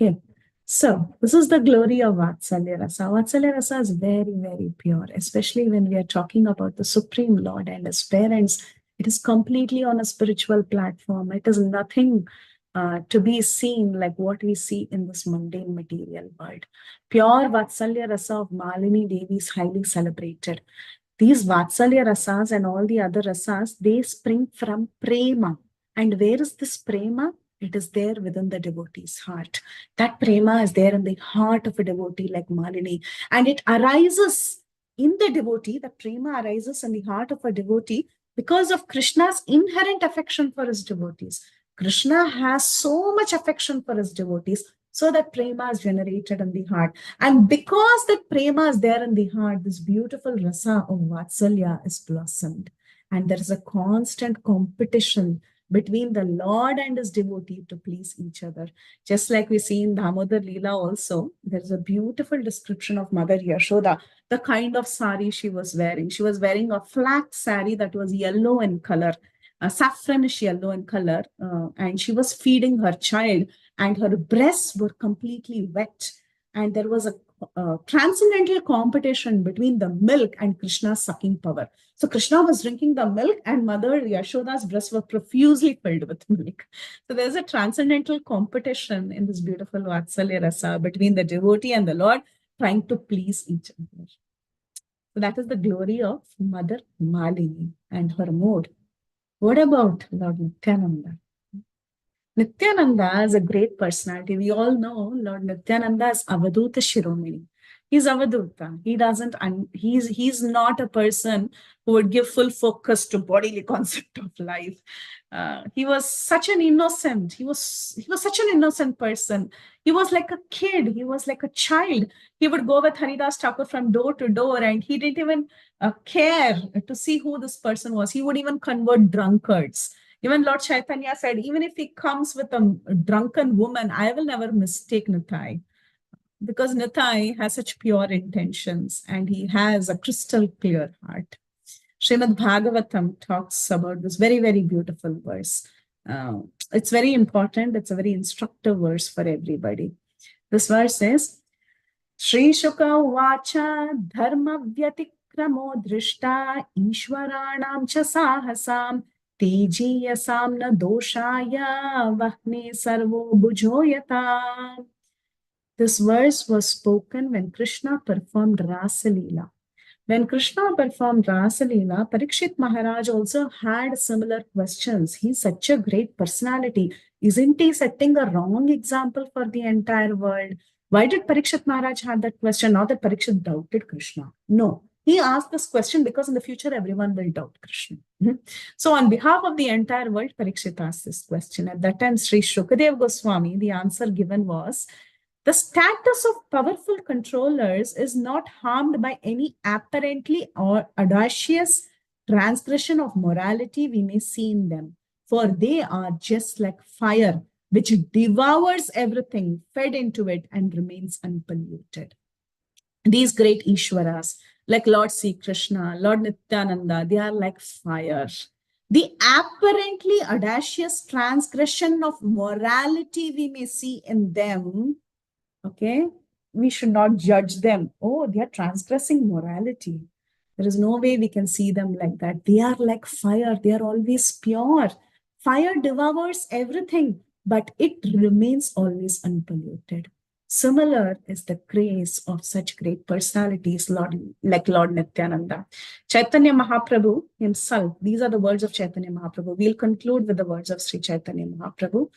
Okay. So this is the glory of Vatsalya Rasa. Vatsalya Rasa is very, very pure, especially when we are talking about the Supreme Lord and his parents. It is completely on a spiritual platform. It is nothing to be seen like what we see in this mundane material world. Pure Vatsalya Rasa of Malini Devi is highly celebrated. These Vatsalya Rasas and all the other Rasas, they spring from Prema. And where is this Prema? It is there within the devotee's heart. That Prema is there in the heart of a devotee like Malini. And it arises in the devotee, the Prema arises in the heart of a devotee because of Krishna's inherent affection for his devotees. Krishna has so much affection for his devotees, so that Prema is generated in the heart. And because that Prema is there in the heart, this beautiful Rasa of Vatsalya is blossomed. And there is a constant competition between the Lord and his devotee to please each other. Just like we see in Damodar Leela also, there is a beautiful description of Mother Yashoda, the kind of sari she was wearing. She was wearing a flax sari that was yellow in color, saffronish yellow in color, and she was feeding her child, and her breasts were completely wet. And there was a transcendental competition between the milk and Krishna's sucking power. So Krishna was drinking the milk, and Mother Yashoda's breasts were profusely filled with milk. So there's a transcendental competition in this beautiful Vatsalya Rasa between the devotee and the Lord, trying to please each other. So that is the glory of Mother Malini and her mode. What about Lord Nityananda? Nityananda is a great personality. We all know Lord Nityananda is Avaduta Shiromani. He's Avaduta. He's not a person who would give full focus to bodily concept of life. He was such an innocent. He was such an innocent person. He was like a kid. He was like a child. He would go with Haridas Thakur from door to door, and he didn't even care to see who this person was. He would even convert drunkards. Even Lord Chaitanya said, even if he comes with a drunken woman, I will never mistake Nitai, because Nitai has such pure intentions and he has a crystal clear heart. Srimad Bhagavatam talks about this very, very beautiful verse. It's very important. It's a very instructive verse for everybody. This verse says, Shri Shuka Vacha Dharma Vyatikramo Drishta Ishwaranam Cha Sahasam Tejiyasam na doshaya vahne sarvo bhujoyata. This verse was spoken when Krishna performed Rasa Leela. When Krishna performed Rasa Leela, Parikshit Maharaj also had similar questions. He's such a great personality. Isn't he setting a wrong example for the entire world? Why did Parikshit Maharaj have that question? Not that Parikshit doubted Krishna. No. He asked this question because in the future, everyone will doubt Krishna. So on behalf of the entire world, Parikshit asked this question. At that time, Sri Shukadev Goswami, the answer given was, the status of powerful controllers is not harmed by any apparently or audacious transgression of morality we may see in them, for they are just like fire, which devours everything fed into it and remains unpolluted. These great Ishwaras, like Lord Sri Krishna, Lord Nityananda, they are like fire. The apparently audacious transgression of morality we may see in them, okay, we should not judge them. Oh, they are transgressing morality. There is no way we can see them like that. They are like fire. They are always pure. Fire devours everything, but it remains always unpolluted. Similar is the grace of such great personalities, like Lord Nityananda. Chaitanya Mahaprabhu himself, these are the words of Chaitanya Mahaprabhu. We'll conclude with the words of Sri Chaitanya Mahaprabhu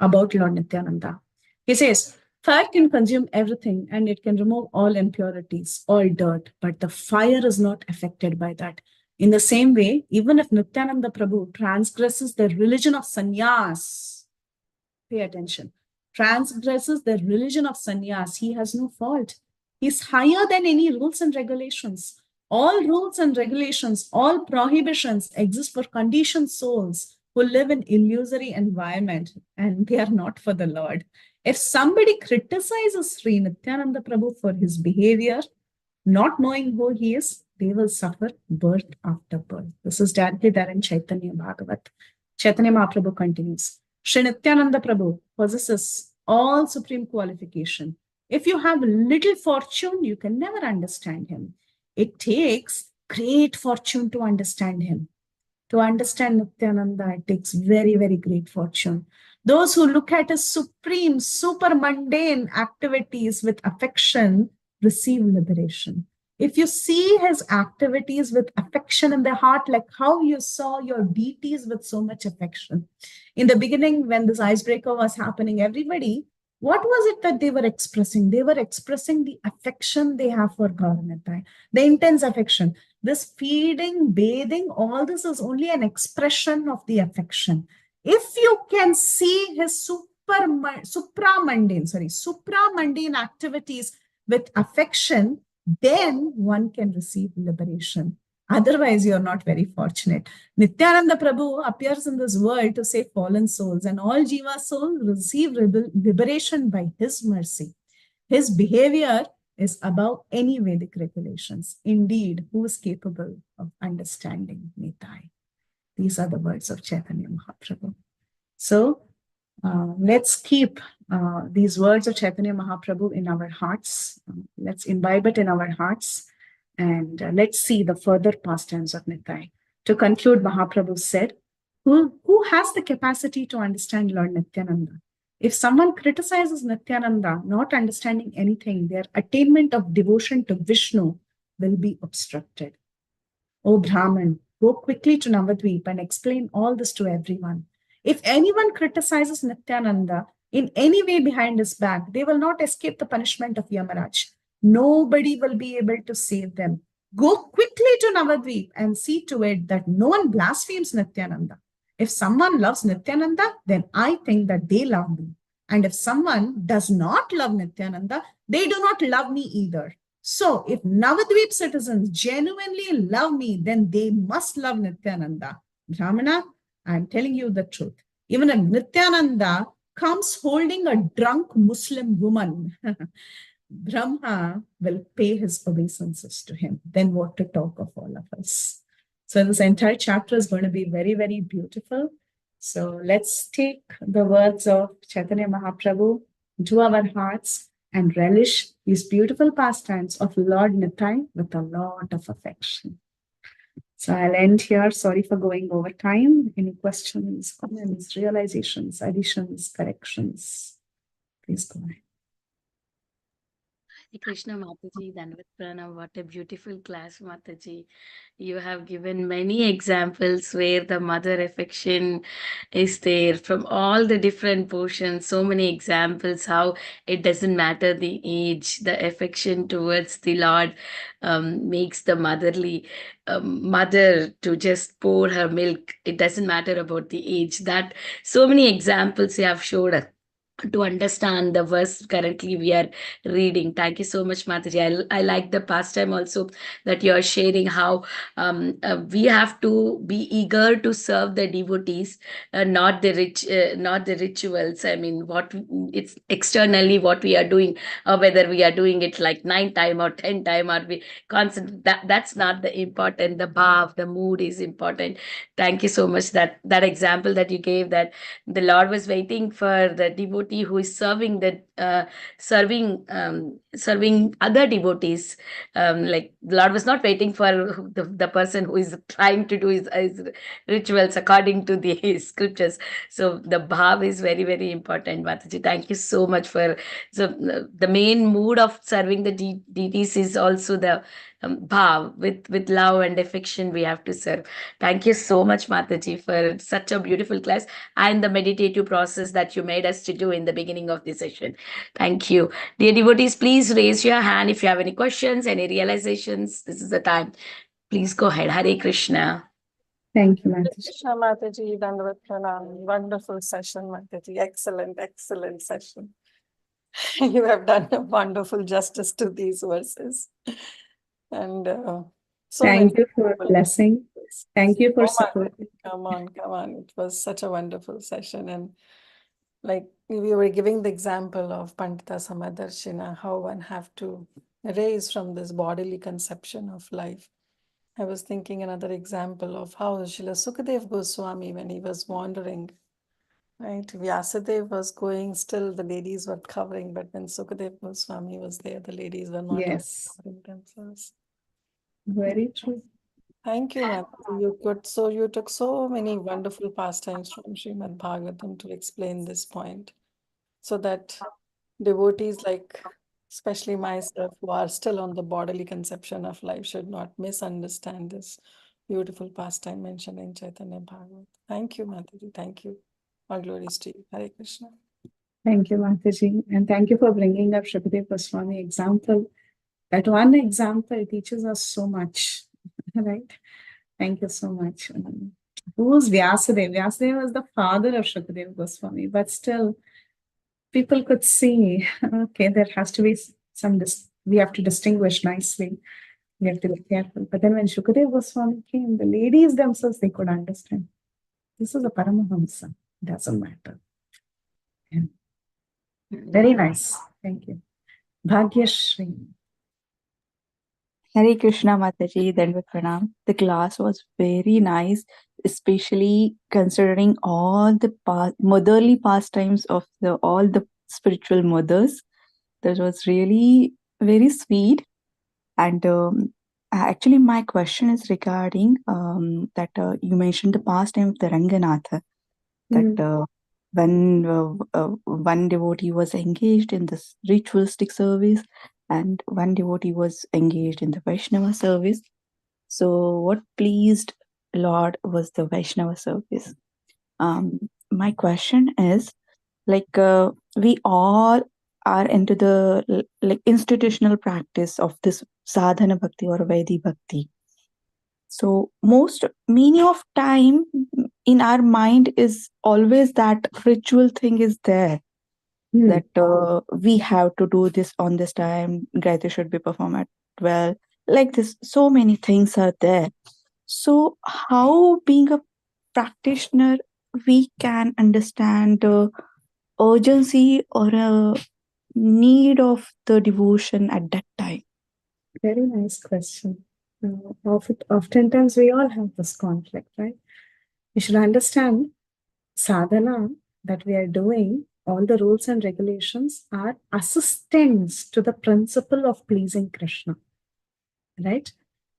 about Lord Nityananda. He says, fire can consume everything and it can remove all impurities, all dirt, but the fire is not affected by that. In the same way, even if Nityananda Prabhu transgresses the religion of sannyas, pay attention, transgresses the religion of sannyas, he has no fault. He's higher than any rules and regulations. All rules and regulations, all prohibitions exist for conditioned souls who live in illusory environment, and they are not for the Lord. If somebody criticizes Sri Nityananda Prabhu for his behavior, not knowing who he is, they will suffer birth after birth. This is directly there in Caitanya Bhagawat. Chaitanya Mahaprabhu continues, Sri Nityananda Prabhu possesses all supreme qualification. If you have little fortune, you can never understand him. It takes great fortune to understand him. To understand Nityananda, it takes very, very great fortune. Those who look at his supreme, super mundane activities with affection receive liberation. If you see his activities with affection in the heart, like how you saw your deities with so much affection. In the beginning, when this icebreaker was happening, everybody, what was it that they were expressing? They were expressing the affection they have for Gauranitai, the intense affection. This feeding, bathing, all this is only an expression of the affection. If you can see his supra-mundane activities with affection, then one can receive liberation. Otherwise, you're not very fortunate. Nityananda Prabhu appears in this world to save fallen souls, and all Jiva souls receive liberation by his mercy. His behavior is above any Vedic regulations. Indeed, who is capable of understanding Nitai? These are the words of Chaitanya Mahaprabhu. So let's keep these words of Chaitanya Mahaprabhu in our hearts. Let's imbibe it in our hearts, and let's see the further pastimes of Nitai. To conclude, Mahaprabhu said, who has the capacity to understand Lord Nityananda? If someone criticizes Nityananda, not understanding anything, their attainment of devotion to Vishnu will be obstructed. O Brahman, go quickly to Navadvip and explain all this to everyone. If anyone criticizes Nityananda in any way behind his back, they will not escape the punishment of Yamaraj. Nobody will be able to save them. Go quickly to Navadvip and see to it that no one blasphemes Nityananda. If someone loves Nityananda, then I think that they love me. And if someone does not love Nityananda, they do not love me either. So if Navadvip citizens genuinely love me, then they must love Nityananda. Brahmana, I am telling you the truth. Even if Nityananda comes holding a drunk Muslim woman, Brahma will pay his obeisances to him. Then what to talk of all of us? So this entire chapter is going to be very, very beautiful. So let's take the words of Chaitanya Mahaprabhu to our hearts and relish these beautiful pastimes of Lord Nitai with a lot of affection. So I'll end here. Sorry for going over time. Any questions, comments, realizations, additions, corrections? Please go ahead. Krishna Mataji, Dandavat Pranam, what a beautiful class, Mataji. You have given many examples where the mother affection is there from all the different portions. So many examples how it doesn't matter the age, the affection towards the Lord makes the motherly mother to just pour her milk. It doesn't matter about the age. That so many examples you have showed us to understand the verse currently we are reading. Thank you so much, Mataji. I like the pastime also that you are sharing how we have to be eager to serve the devotees, not the rituals. I mean, what it's externally what we are doing, or whether we are doing it like 9 time or 10 time, or we constant. That's not the important. The bhav, the mood is important. Thank you so much. That example that you gave, that the Lord was waiting for the devotee devotee who is serving serving other devotees. Like the Lord was not waiting for the person who is trying to do his rituals according to the scriptures. So the bhav is very, very important, Mataji. Thank you so much for. So the main mood of serving the deities is also the bhav, with love and affection we have to serve. Thank you so much, Mataji, for such a beautiful class and the meditative process that you made us to do in the beginning of the session. Thank you. Dear devotees, please raise your hand if you have any questions, any realizations. This is the time. Please go ahead. Hare Krishna. Thank you, Mataji. Krishna Mataji, Dandavat Pranam. Wonderful session, Mataji. Excellent, excellent session. You have done a wonderful justice to these verses. And so Thank many you for people. blessing. Thank you for Oh, supporting. Mataji, come on, come on. It was such a wonderful session. And like we were giving the example of Pandita Samadarshina, how one have to raise from this bodily conception of life. I was thinking another example of how Srila Sukadev Goswami, when he was wandering, right? Vyasadeva was going, still the ladies were covering, but when Sukadev Goswami was there, the ladies were not Yes, covering themselves. very true. Thank you, Mataji. You took so many wonderful pastimes from Srimad Bhagavatam to explain this point, so that devotees like, especially myself, who are still on the bodily conception of life, should not misunderstand this beautiful pastime mentioned in Caitanya Bhagawat. Thank you, Mataji. Thank you. All glories to you. Hare Krishna. Thank you, Mataji. And thank you for bringing up Shukadeva Goswami example. That one example teaches us so much, right? Thank you so much. Who was Vyasadeva? Vyasadeva was the father of Shukadeva Goswami, but still people could see, okay, there has to be some, we have to distinguish nicely. We have to be careful. But then when Shukadeva Goswami came, the ladies themselves, they could understand. This is a Paramahamsa. Doesn't matter. Yeah. Very nice. Thank you. Bhagyashri. Hare Krishna Mataji, Dandavat Pranam. The class was very nice, especially considering all the motherly pastimes of all the spiritual mothers. That was really very sweet. And actually, my question is regarding that you mentioned the pastime of the Ranganatha. That when one devotee was engaged in this ritualistic service and one devotee was engaged in the Vaishnava service. So what pleased Lord was the Vaishnava service. My question is, like we all are into the like institutional practice of this sadhana bhakti or Vaidhi bhakti. So many of time in our mind is always that ritual thing is there, that we have to do this on this time, Gayatri should be performed at 12, like this, so many things are there. So how being a practitioner we can understand the urgency or a need of the devotion at that time? Very nice question. Oftentimes we all have this conflict, right? We should understand sadhana that we are doing, all the rules and regulations are assistants to the principle of pleasing Krishna, right?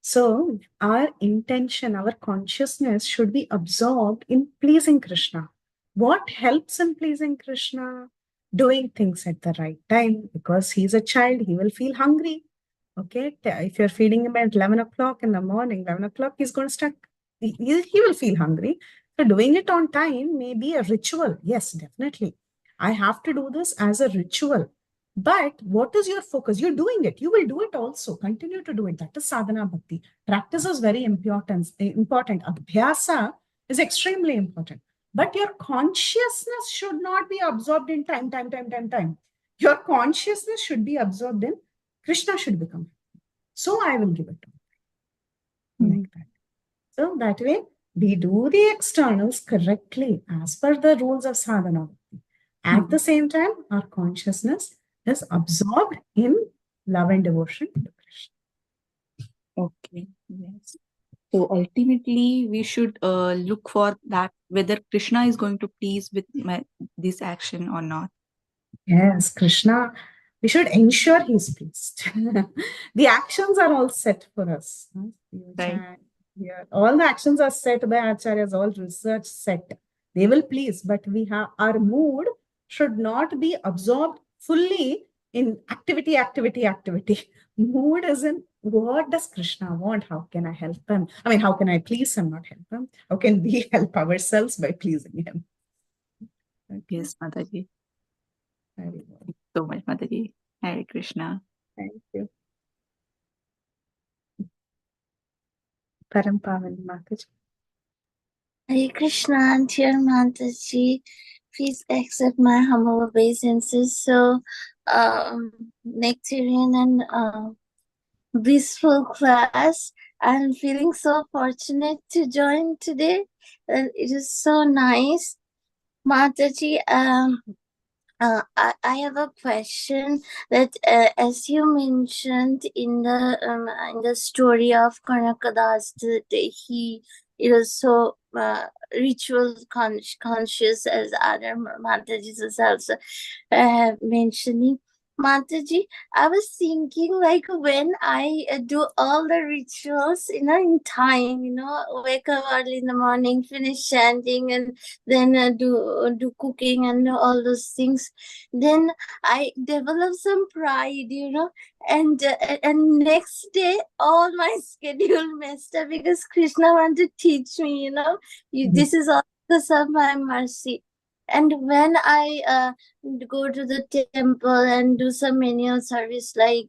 So our intention, our consciousness should be absorbed in pleasing Krishna. What helps in pleasing Krishna? Doing things at the right time, because he's a child, he will feel hungry. Okay, if you're feeding him at 11 o'clock in the morning, 11 o'clock, he's going to start, he will feel hungry. So doing it on time may be a ritual. Yes, definitely. I have to do this as a ritual. But what is your focus? You're doing it. You will do it also. Continue to do it. That is sadhana bhakti. Practice is very important. Abhyasa is extremely important. But your consciousness should not be absorbed in time. Your consciousness should be absorbed in Krishna should become. So I will give it to him. Like that. So that way, we do the externals correctly as per the rules of sadhana. At the same time, our consciousness is absorbed in love and devotion to Krishna. Okay, yes. So ultimately, we should look for that whether Krishna is going to please with this action or not. Yes, Krishna, we should ensure he's pleased. The actions are all set for us. You Right. chant, yeah, all the actions are set by acharyas, all research set. They will please, but we have our mood should not be absorbed fully in activity, activity, activity. Mood is in what does Krishna want? How can I help him? I mean, how can I please him, not help him? How can we help ourselves by pleasing him? Okay. Yes, Mataji. Very Thank well. you so much, Mataji. Hare Krishna. Thank you. Param Pavan Mataji. Hare Krishna, dear Mataji, please accept my humble obeisances. So, nectarian and blissful class. I'm feeling so fortunate to join today. It is so nice. Mataji, I have a question that as you mentioned in the story of Kanakadas, that he is so ritual conscious as other Matajis is also mentioning. Mataji, I was thinking like when I do all the rituals, in time, wake up early in the morning, finish chanting, and then do cooking and all those things, then I develop some pride, and next day all my schedule messed up because Krishna wanted to teach me, this is all because of my mercy. And when I go to the temple and do some menial service like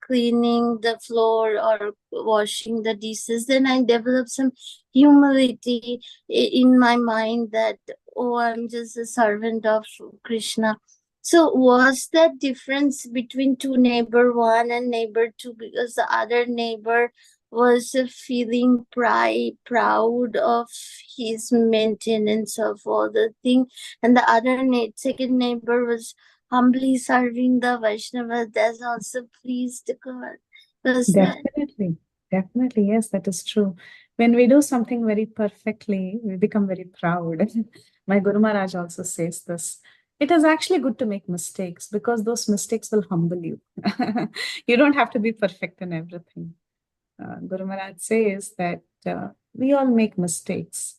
cleaning the floor or washing the dishes, then I develop some humility in my mind that, oh, I'm just a servant of Krishna. So was that difference between two neighbor one and neighbor two because the other neighbor was feeling proud of his maintenance of all the thing, and the other second neighbor was humbly serving the Vaishnava? That's also pleased God. Definitely. Definitely. Yes, that is true. When we do something very perfectly, we become very proud. My Guru Maharaj also says this. It is actually good to make mistakes because those mistakes will humble you. You don't have to be perfect in everything. Guru Maharaj says that we all make mistakes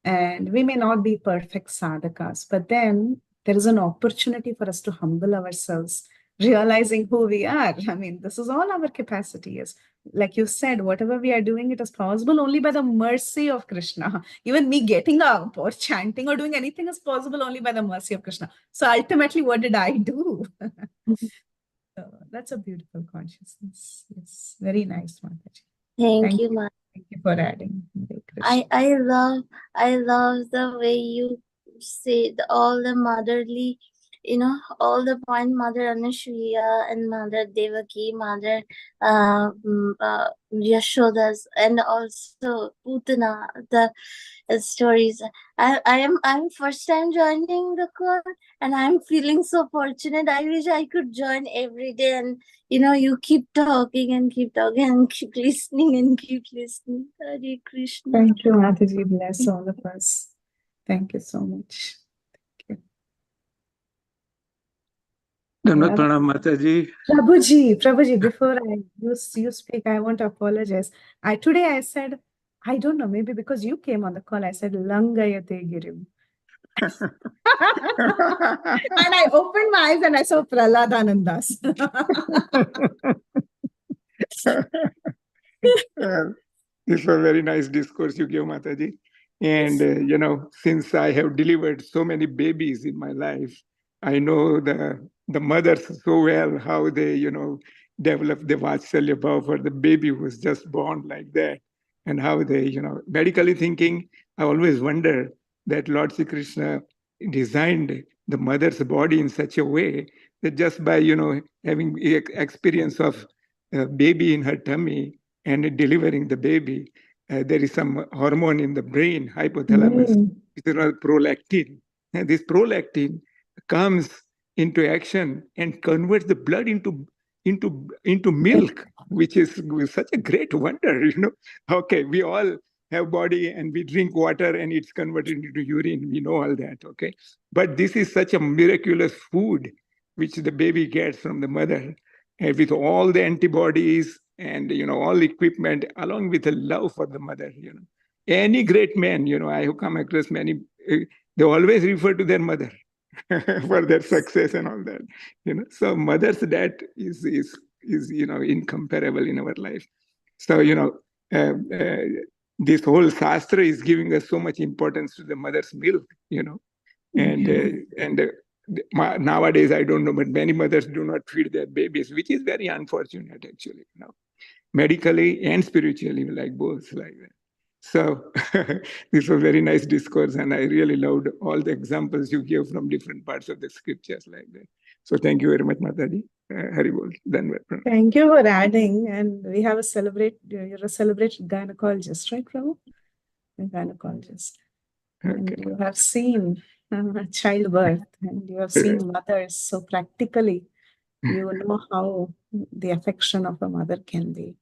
and we may not be perfect sadhakas, but then there is an opportunity for us to humble ourselves, realizing who we are. I mean, this is all our capacity is. Like you said, whatever we are doing, it is possible only by the mercy of Krishna. Even me getting up or chanting or doing anything is possible only by the mercy of Krishna. So ultimately, what did I do? So that's a beautiful consciousness. Yes, very nice, Mataji. Thank you, Thank you for adding. Hare Krishna. I love the way you say all the motherly, all the point, Mother Anushuya and Mother Devaki, Mother Yashodas, and also Putana, the stories. I'm first time joining the call, and I'm feeling so fortunate. I wish I could join every day, and you keep talking and keep listening and keep listening. Hare Krishna. Thank you, Mataji. Bless all of us. Thank you so much. Thank you. Dandavat Pranam Mataji. Prabhuji, before you speak, I want to apologize. Today I said, I don't know, maybe because you came on the call, I said, Langayate Girim. And I opened my eyes and I saw Praladanandas. This was a very nice discourse you gave, Mataji. And, since I have delivered so many babies in my life, I know the mothers so well, how they, develop the Vatsalya Bhava for the baby who was just born like that. And how they, medically thinking, I always wonder that Lord Sri Krishna designed the mother's body in such a way that just by, having experience of a baby in her tummy and delivering the baby, there is some hormone in the brain, hypothalamus, which is called prolactin. And this prolactin comes into action and converts the blood into milk, which is such a great wonder, Okay, we all have body and we drink water and it's converted into urine. We know all that, okay? But this is such a miraculous food which the baby gets from the mother, and with all the antibodies and all equipment, along with the love for the mother. Any great man, I have come across many, they always refer to their mother for their success and all that. So mother's debt is incomparable in our life. So this whole shastra is giving us so much importance to the mother's milk. And nowadays, I don't know, but many mothers do not feed their babies, which is very unfortunate, actually, medically and spiritually, like both, like that. So this was very nice discourse, and I really loved all the examples you gave from different parts of the scriptures, like that. So thank you very much, Mataji. Haribol. Thank you for adding. And we have you're a celebrated gynecologist, right, Prabhu? A gynecologist. Okay. And you have seen childbirth, and you have seen mothers. So practically, you know how the affection of a mother can be.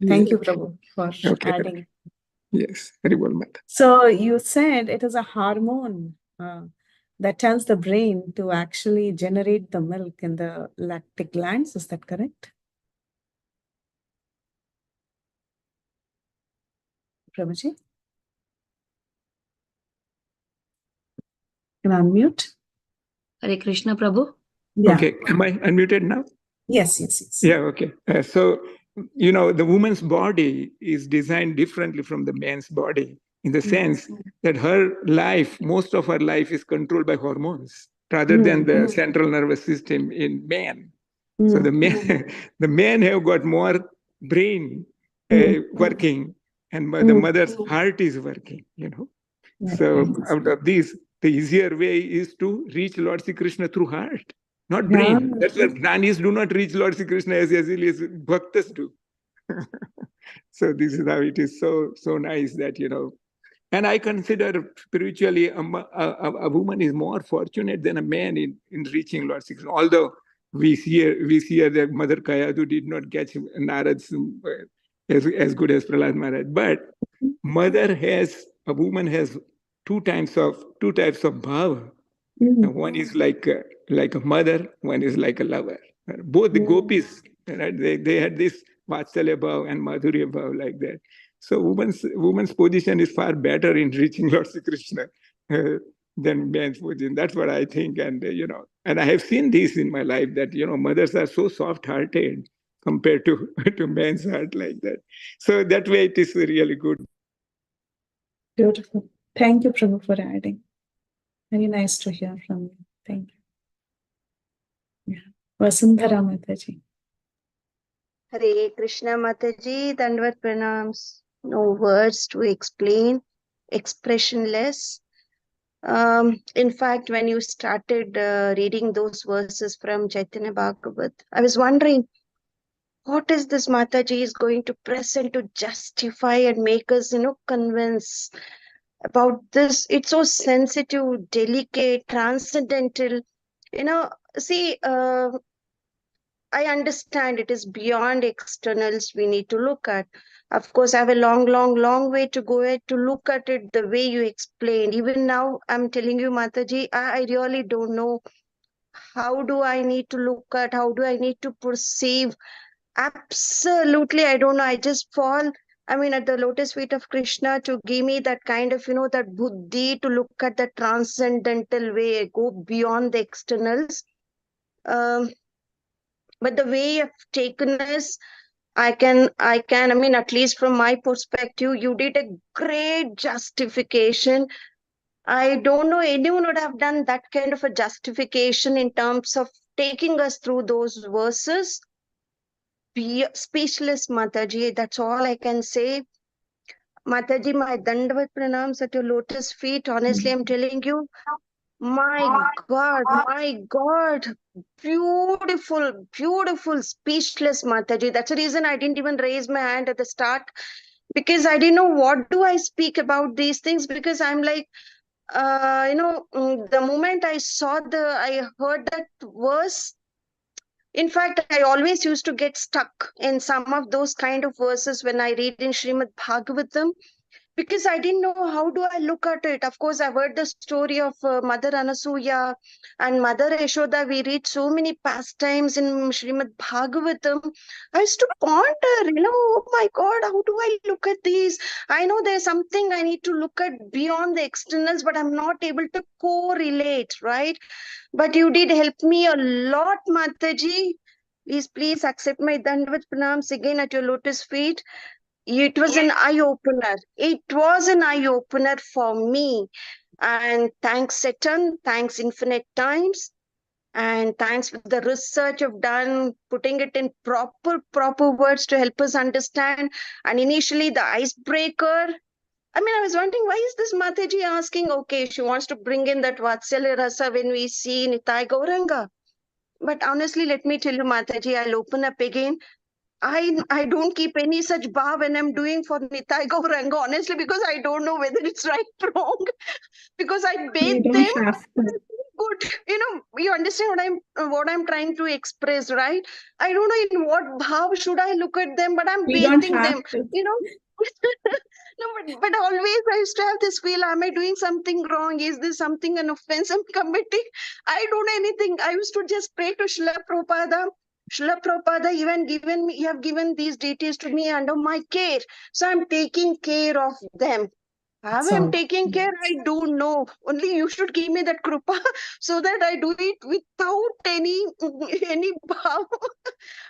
Thank you, Prabhu, for adding. Yes, very well, Mata. So you said it is a hormone that tells the brain to actually generate the milk in the lactic glands. Is that correct? Prabhuji? Can I unmute? Hare Krishna, Prabhu. Yeah. Okay, am I unmuted now? Yes. Yeah, okay. So, the woman's body is designed differently from the man's body in the sense that her life, most of her life is controlled by hormones rather than the central nervous system in man. So the men have got more brain working, and the mother's heart is working, So out of these, the easier way is to reach Lord Sri Krishna through heart, not brain. That's why Jnanis do not reach Lord Sri Krishna as easily as Bhaktas do. So this is how it is so nice that, and I consider spiritually a woman is more fortunate than a man in reaching Lord Sri Krishna. Although we see here that Mother Kayadu did not catch Narad as good as Prahlad Maharaj. But a woman has two types of bhava. One is like a mother, one is like a lover. Both the gopis, right? They had this Vatsalya bhav and Madhurya bhav like that. So woman's position is far better in reaching Lord Sri Krishna than man's position. That's what I think. And and I have seen this in my life that mothers are so soft-hearted compared to man's heart like that. So that way it is really good. Beautiful. Thank you, Prabhu, for adding. Very nice to hear from you. Thank you. Yeah. Vasundhara Mataji. Hare Krishna Mataji, Dandvat Pranams. No words to explain, expressionless. In fact, when you started reading those verses from Caitanya Bhagawat, I was wondering, what is this Mataji is going to present to justify and make us, convince about this? It's so sensitive, delicate, transcendental. See, I understand it is beyond externals we need to look at. Of course, I have a long way to go ahead to look at it the way you explained. Even now, I'm telling you, Mataji, I really don't know. How do I need to look at? How do I need to perceive? Absolutely, I don't know. I just fall, at the lotus feet of Krishna to give me that kind of, that buddhi to look at the transcendental way, go beyond the externals. But the way you've taken us, I can, at least from my perspective, you did a great justification. I don't know anyone would have done that kind of a justification in terms of taking us through those verses. Be speechless, Mataji. That's all I can say. Mataji, my Dandavat pranams at your lotus feet. Honestly, I'm telling you, my God, beautiful, speechless, Mataji. That's the reason I didn't even raise my hand at the start, because I didn't know what do I speak about these things, because I'm like, the moment I heard that verse, in fact, I always used to get stuck in some of those kind of verses when I read in Srimad Bhagavatam. because I didn't know how do I look at it. Of course, I've heard the story of Mother Anasuya and Mother Yashoda. We read so many pastimes in Srimad Bhagavatam. I used to ponder, oh my God, how do I look at these? I know there's something I need to look at beyond the externals, but I'm not able to correlate, right? But you did help me a lot, Mataji. Please accept my Dandvat Pranams again at your lotus feet. It was an eye-opener. It was an eye-opener for me. And thanks, Saturn. Thanks, Infinite Times. And thanks for the research you've done, putting it in proper words to help us understand. And initially, the icebreaker. I mean, I was wondering, why is this Mataji asking? Okay, she wants to bring in that Vatsalya Rasa when we see Nitai Gauranga. But honestly, let me tell you, Mataji, I'll open up again. I don't keep any such bar when I'm doing for Nitai Gauranga, honestly, because I don't know whether it's right or wrong. Because I bathe You them. don't have to. Good. You understand what I'm trying to express, right? I don't know in what bhav should I look at them, but I'm You don't bathing have them. to. No, but always I used to have this feel, am I doing something wrong? Is this something an offense I'm committing? I don't know anything. I used to just pray to Srila Prabhupada. Srila Prabhupada, you have given these deities to me under my care. So I'm taking care of them. How I'm So, taking care, I don't know. Only you should give me that krupa so that I do it without any bhav.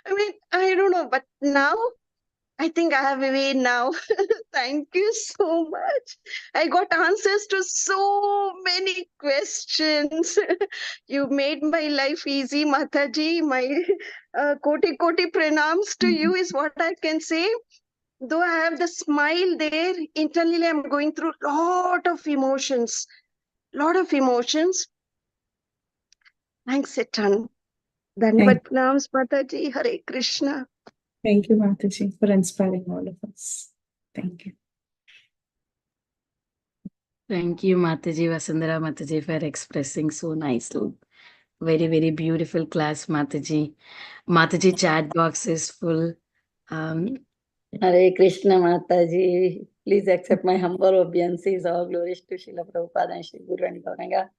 I mean, I don't know, but now I think I have a way now. Thank you so much. I got answers to so many questions. You made my life easy, Mataji. My koti pranams to you is what I can say. Though I have the smile there, internally I'm going through lot of emotions. Thanks a ton. Dandavat pranams, Mataji. Hare Krishna. Thank you, Mataji, for inspiring all of us. Thank you. Thank you, Mataji, Vasundhara Mataji, for expressing so nicely. Very, very beautiful class, Mataji. Mataji chat box is full. Hare Krishna, Mataji. Please accept my humble obeisances. All glories to Srila Prabhupada and Sri Guru and Gauranga.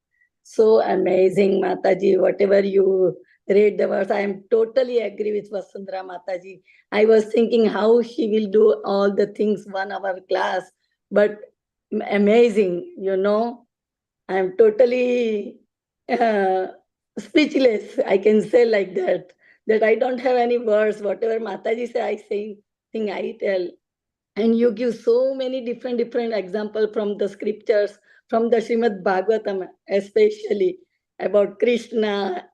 So amazing, Mataji. Whatever you read the verse, I am totally agree with Vasundhara Mataji. I was thinking how she will do all the things 1 hour class, but amazing, I am totally speechless. I can say like that I don't have any words. Whatever Mataji say, I say, thing I tell. And you give so many different examples from the scriptures, from the Srimad Bhagavatam, especially about Krishna,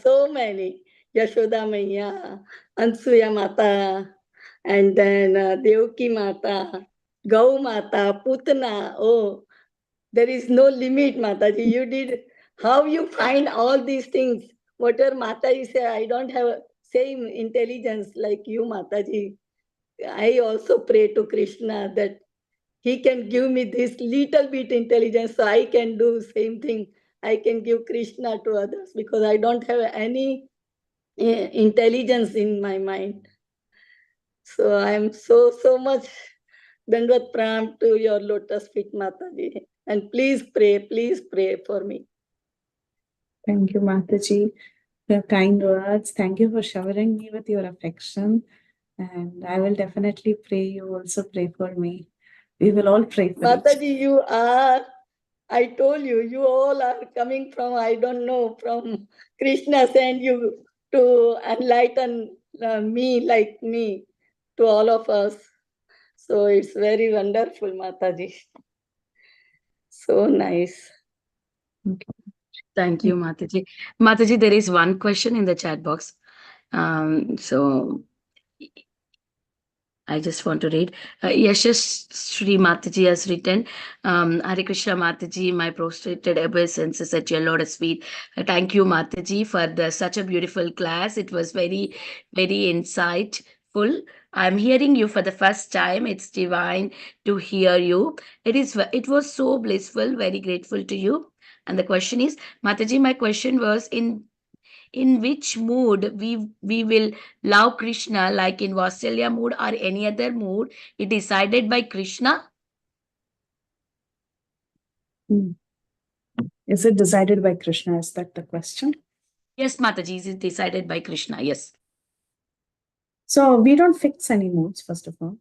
so many. Yashoda Maya, Ansuya Mata, and then Devaki Mata, Gau Mata, Putana. Oh, there is no limit, Mataji. You did, how you find all these things? Whatever Mataji say, I don't have same intelligence like you, Mataji. I also pray to Krishna that he can give me this little bit intelligence so I can do same thing. I can give Krishna to others because I don't have any intelligence in my mind. So I am so much Dandvat Pranam to your lotus feet, Mataji. And please pray for me. Thank you, Mataji, for your kind words. Thank you for showering me with your affection. And I will definitely pray. You also pray for me. We will all pray for Mataji, I told you, you all are coming from, I don't know, from Krishna sent you to enlighten me like me, to all of us. So it's very wonderful, Mataji. So nice. Thank you, Mataji. Mataji, there is one question in the chat box. So I just want to read. Yashash Sri Mataji has written, Hare Krishna Mataji, my prostrated obeisances at your lotus feet. Thank you, Mataji, for such a beautiful class. It was very, very insightful. I'm hearing you for the first time. It's divine to hear you. It was so blissful, very grateful to you. And the question is, Mataji, my question was in which mood we will love Krishna, like in Vatsalya mood or any other mood, it decided by Krishna? Is it decided by Krishna? Is that the question? Yes, Mataji, is decided by Krishna. Yes. So we don't fix any modes, first of all.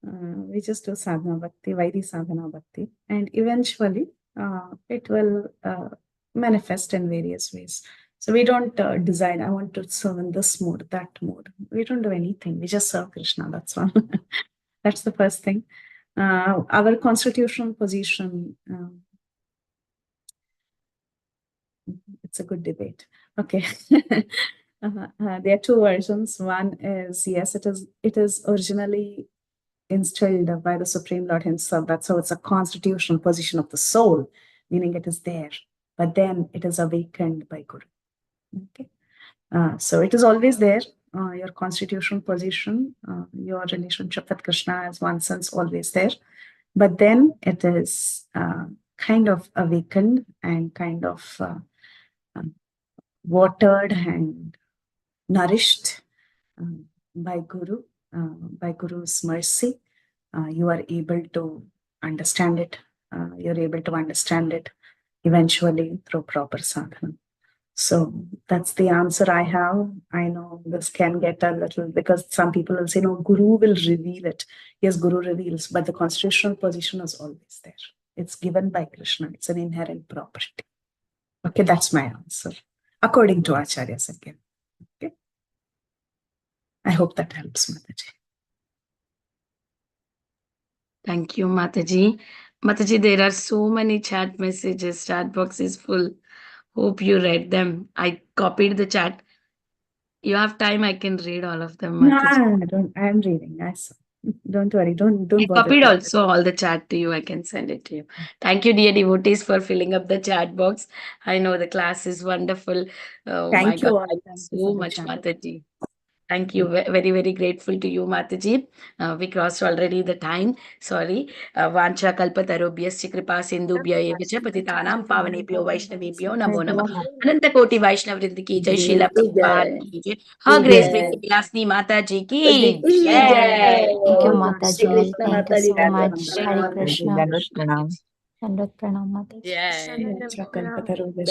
We just do sadhana bhakti, Vaidhi sadhana bhakti, and eventually it will manifest in various ways. So we don't decide, I want to serve in this mode, that mode. We don't do anything. We just serve Krishna, that's all. That's the first thing. Our constitutional position, it's a good debate. Okay. There are two versions. One is, yes, it is originally instilled by the Supreme Lord himself. That's how it's a constitutional position of the soul, meaning it is there. But then it is awakened by Guru. Okay. So it is always there. Your constitutional position, your relationship with Krishna is one sense always there. But then it is kind of awakened and kind of watered and nourished by Guru, by Guru's mercy. You are able to understand it. You're able to understand it eventually through proper sadhana. So that's the answer I have. I know this can get a little, because some people will say, no, Guru will reveal it. Yes, Guru reveals, but the constitutional position is always there. It's given by Krishna. It's an inherent property. Okay, that's my answer. According to Acharyas again. Okay. I hope that helps, Mataji. Thank you, Mataji. Mataji, there are so many chat messages. Chat box is full. Hope you read them. I copied the chat. You have time, I can read all of them, Mataji. No, I'm reading. I saw. Don't worry. Don't I bother. copied also all the chat to you. I can send it to you. Thank you, dear devotees, for filling up the chat box. I know the class is wonderful. Oh Thank my you God. all. Thank you Thank so you for the much, chat. Mataji. Thank you. Very, very grateful to you, Mataji. We crossed already the time. Sorry. Vancha kalpatarubhyasya kripa sindhubhya eva cha patitanam pavanebhyo vaishnavebhyo namo namah. Ananta koti Vaishnav Vrinda ki jai, Srila Prabhupada ki jai. Her Grace Preethi Vilasini Mataji ki jai. Thank you, Om Mataji. Krishna Thank you Mataji, so Dandvat much. Pranam, Hare Mataji, Krishna. Dandvat Pranam. Dandvat Pranam, Mataji. Jai. Vancha kalpatarubhyasya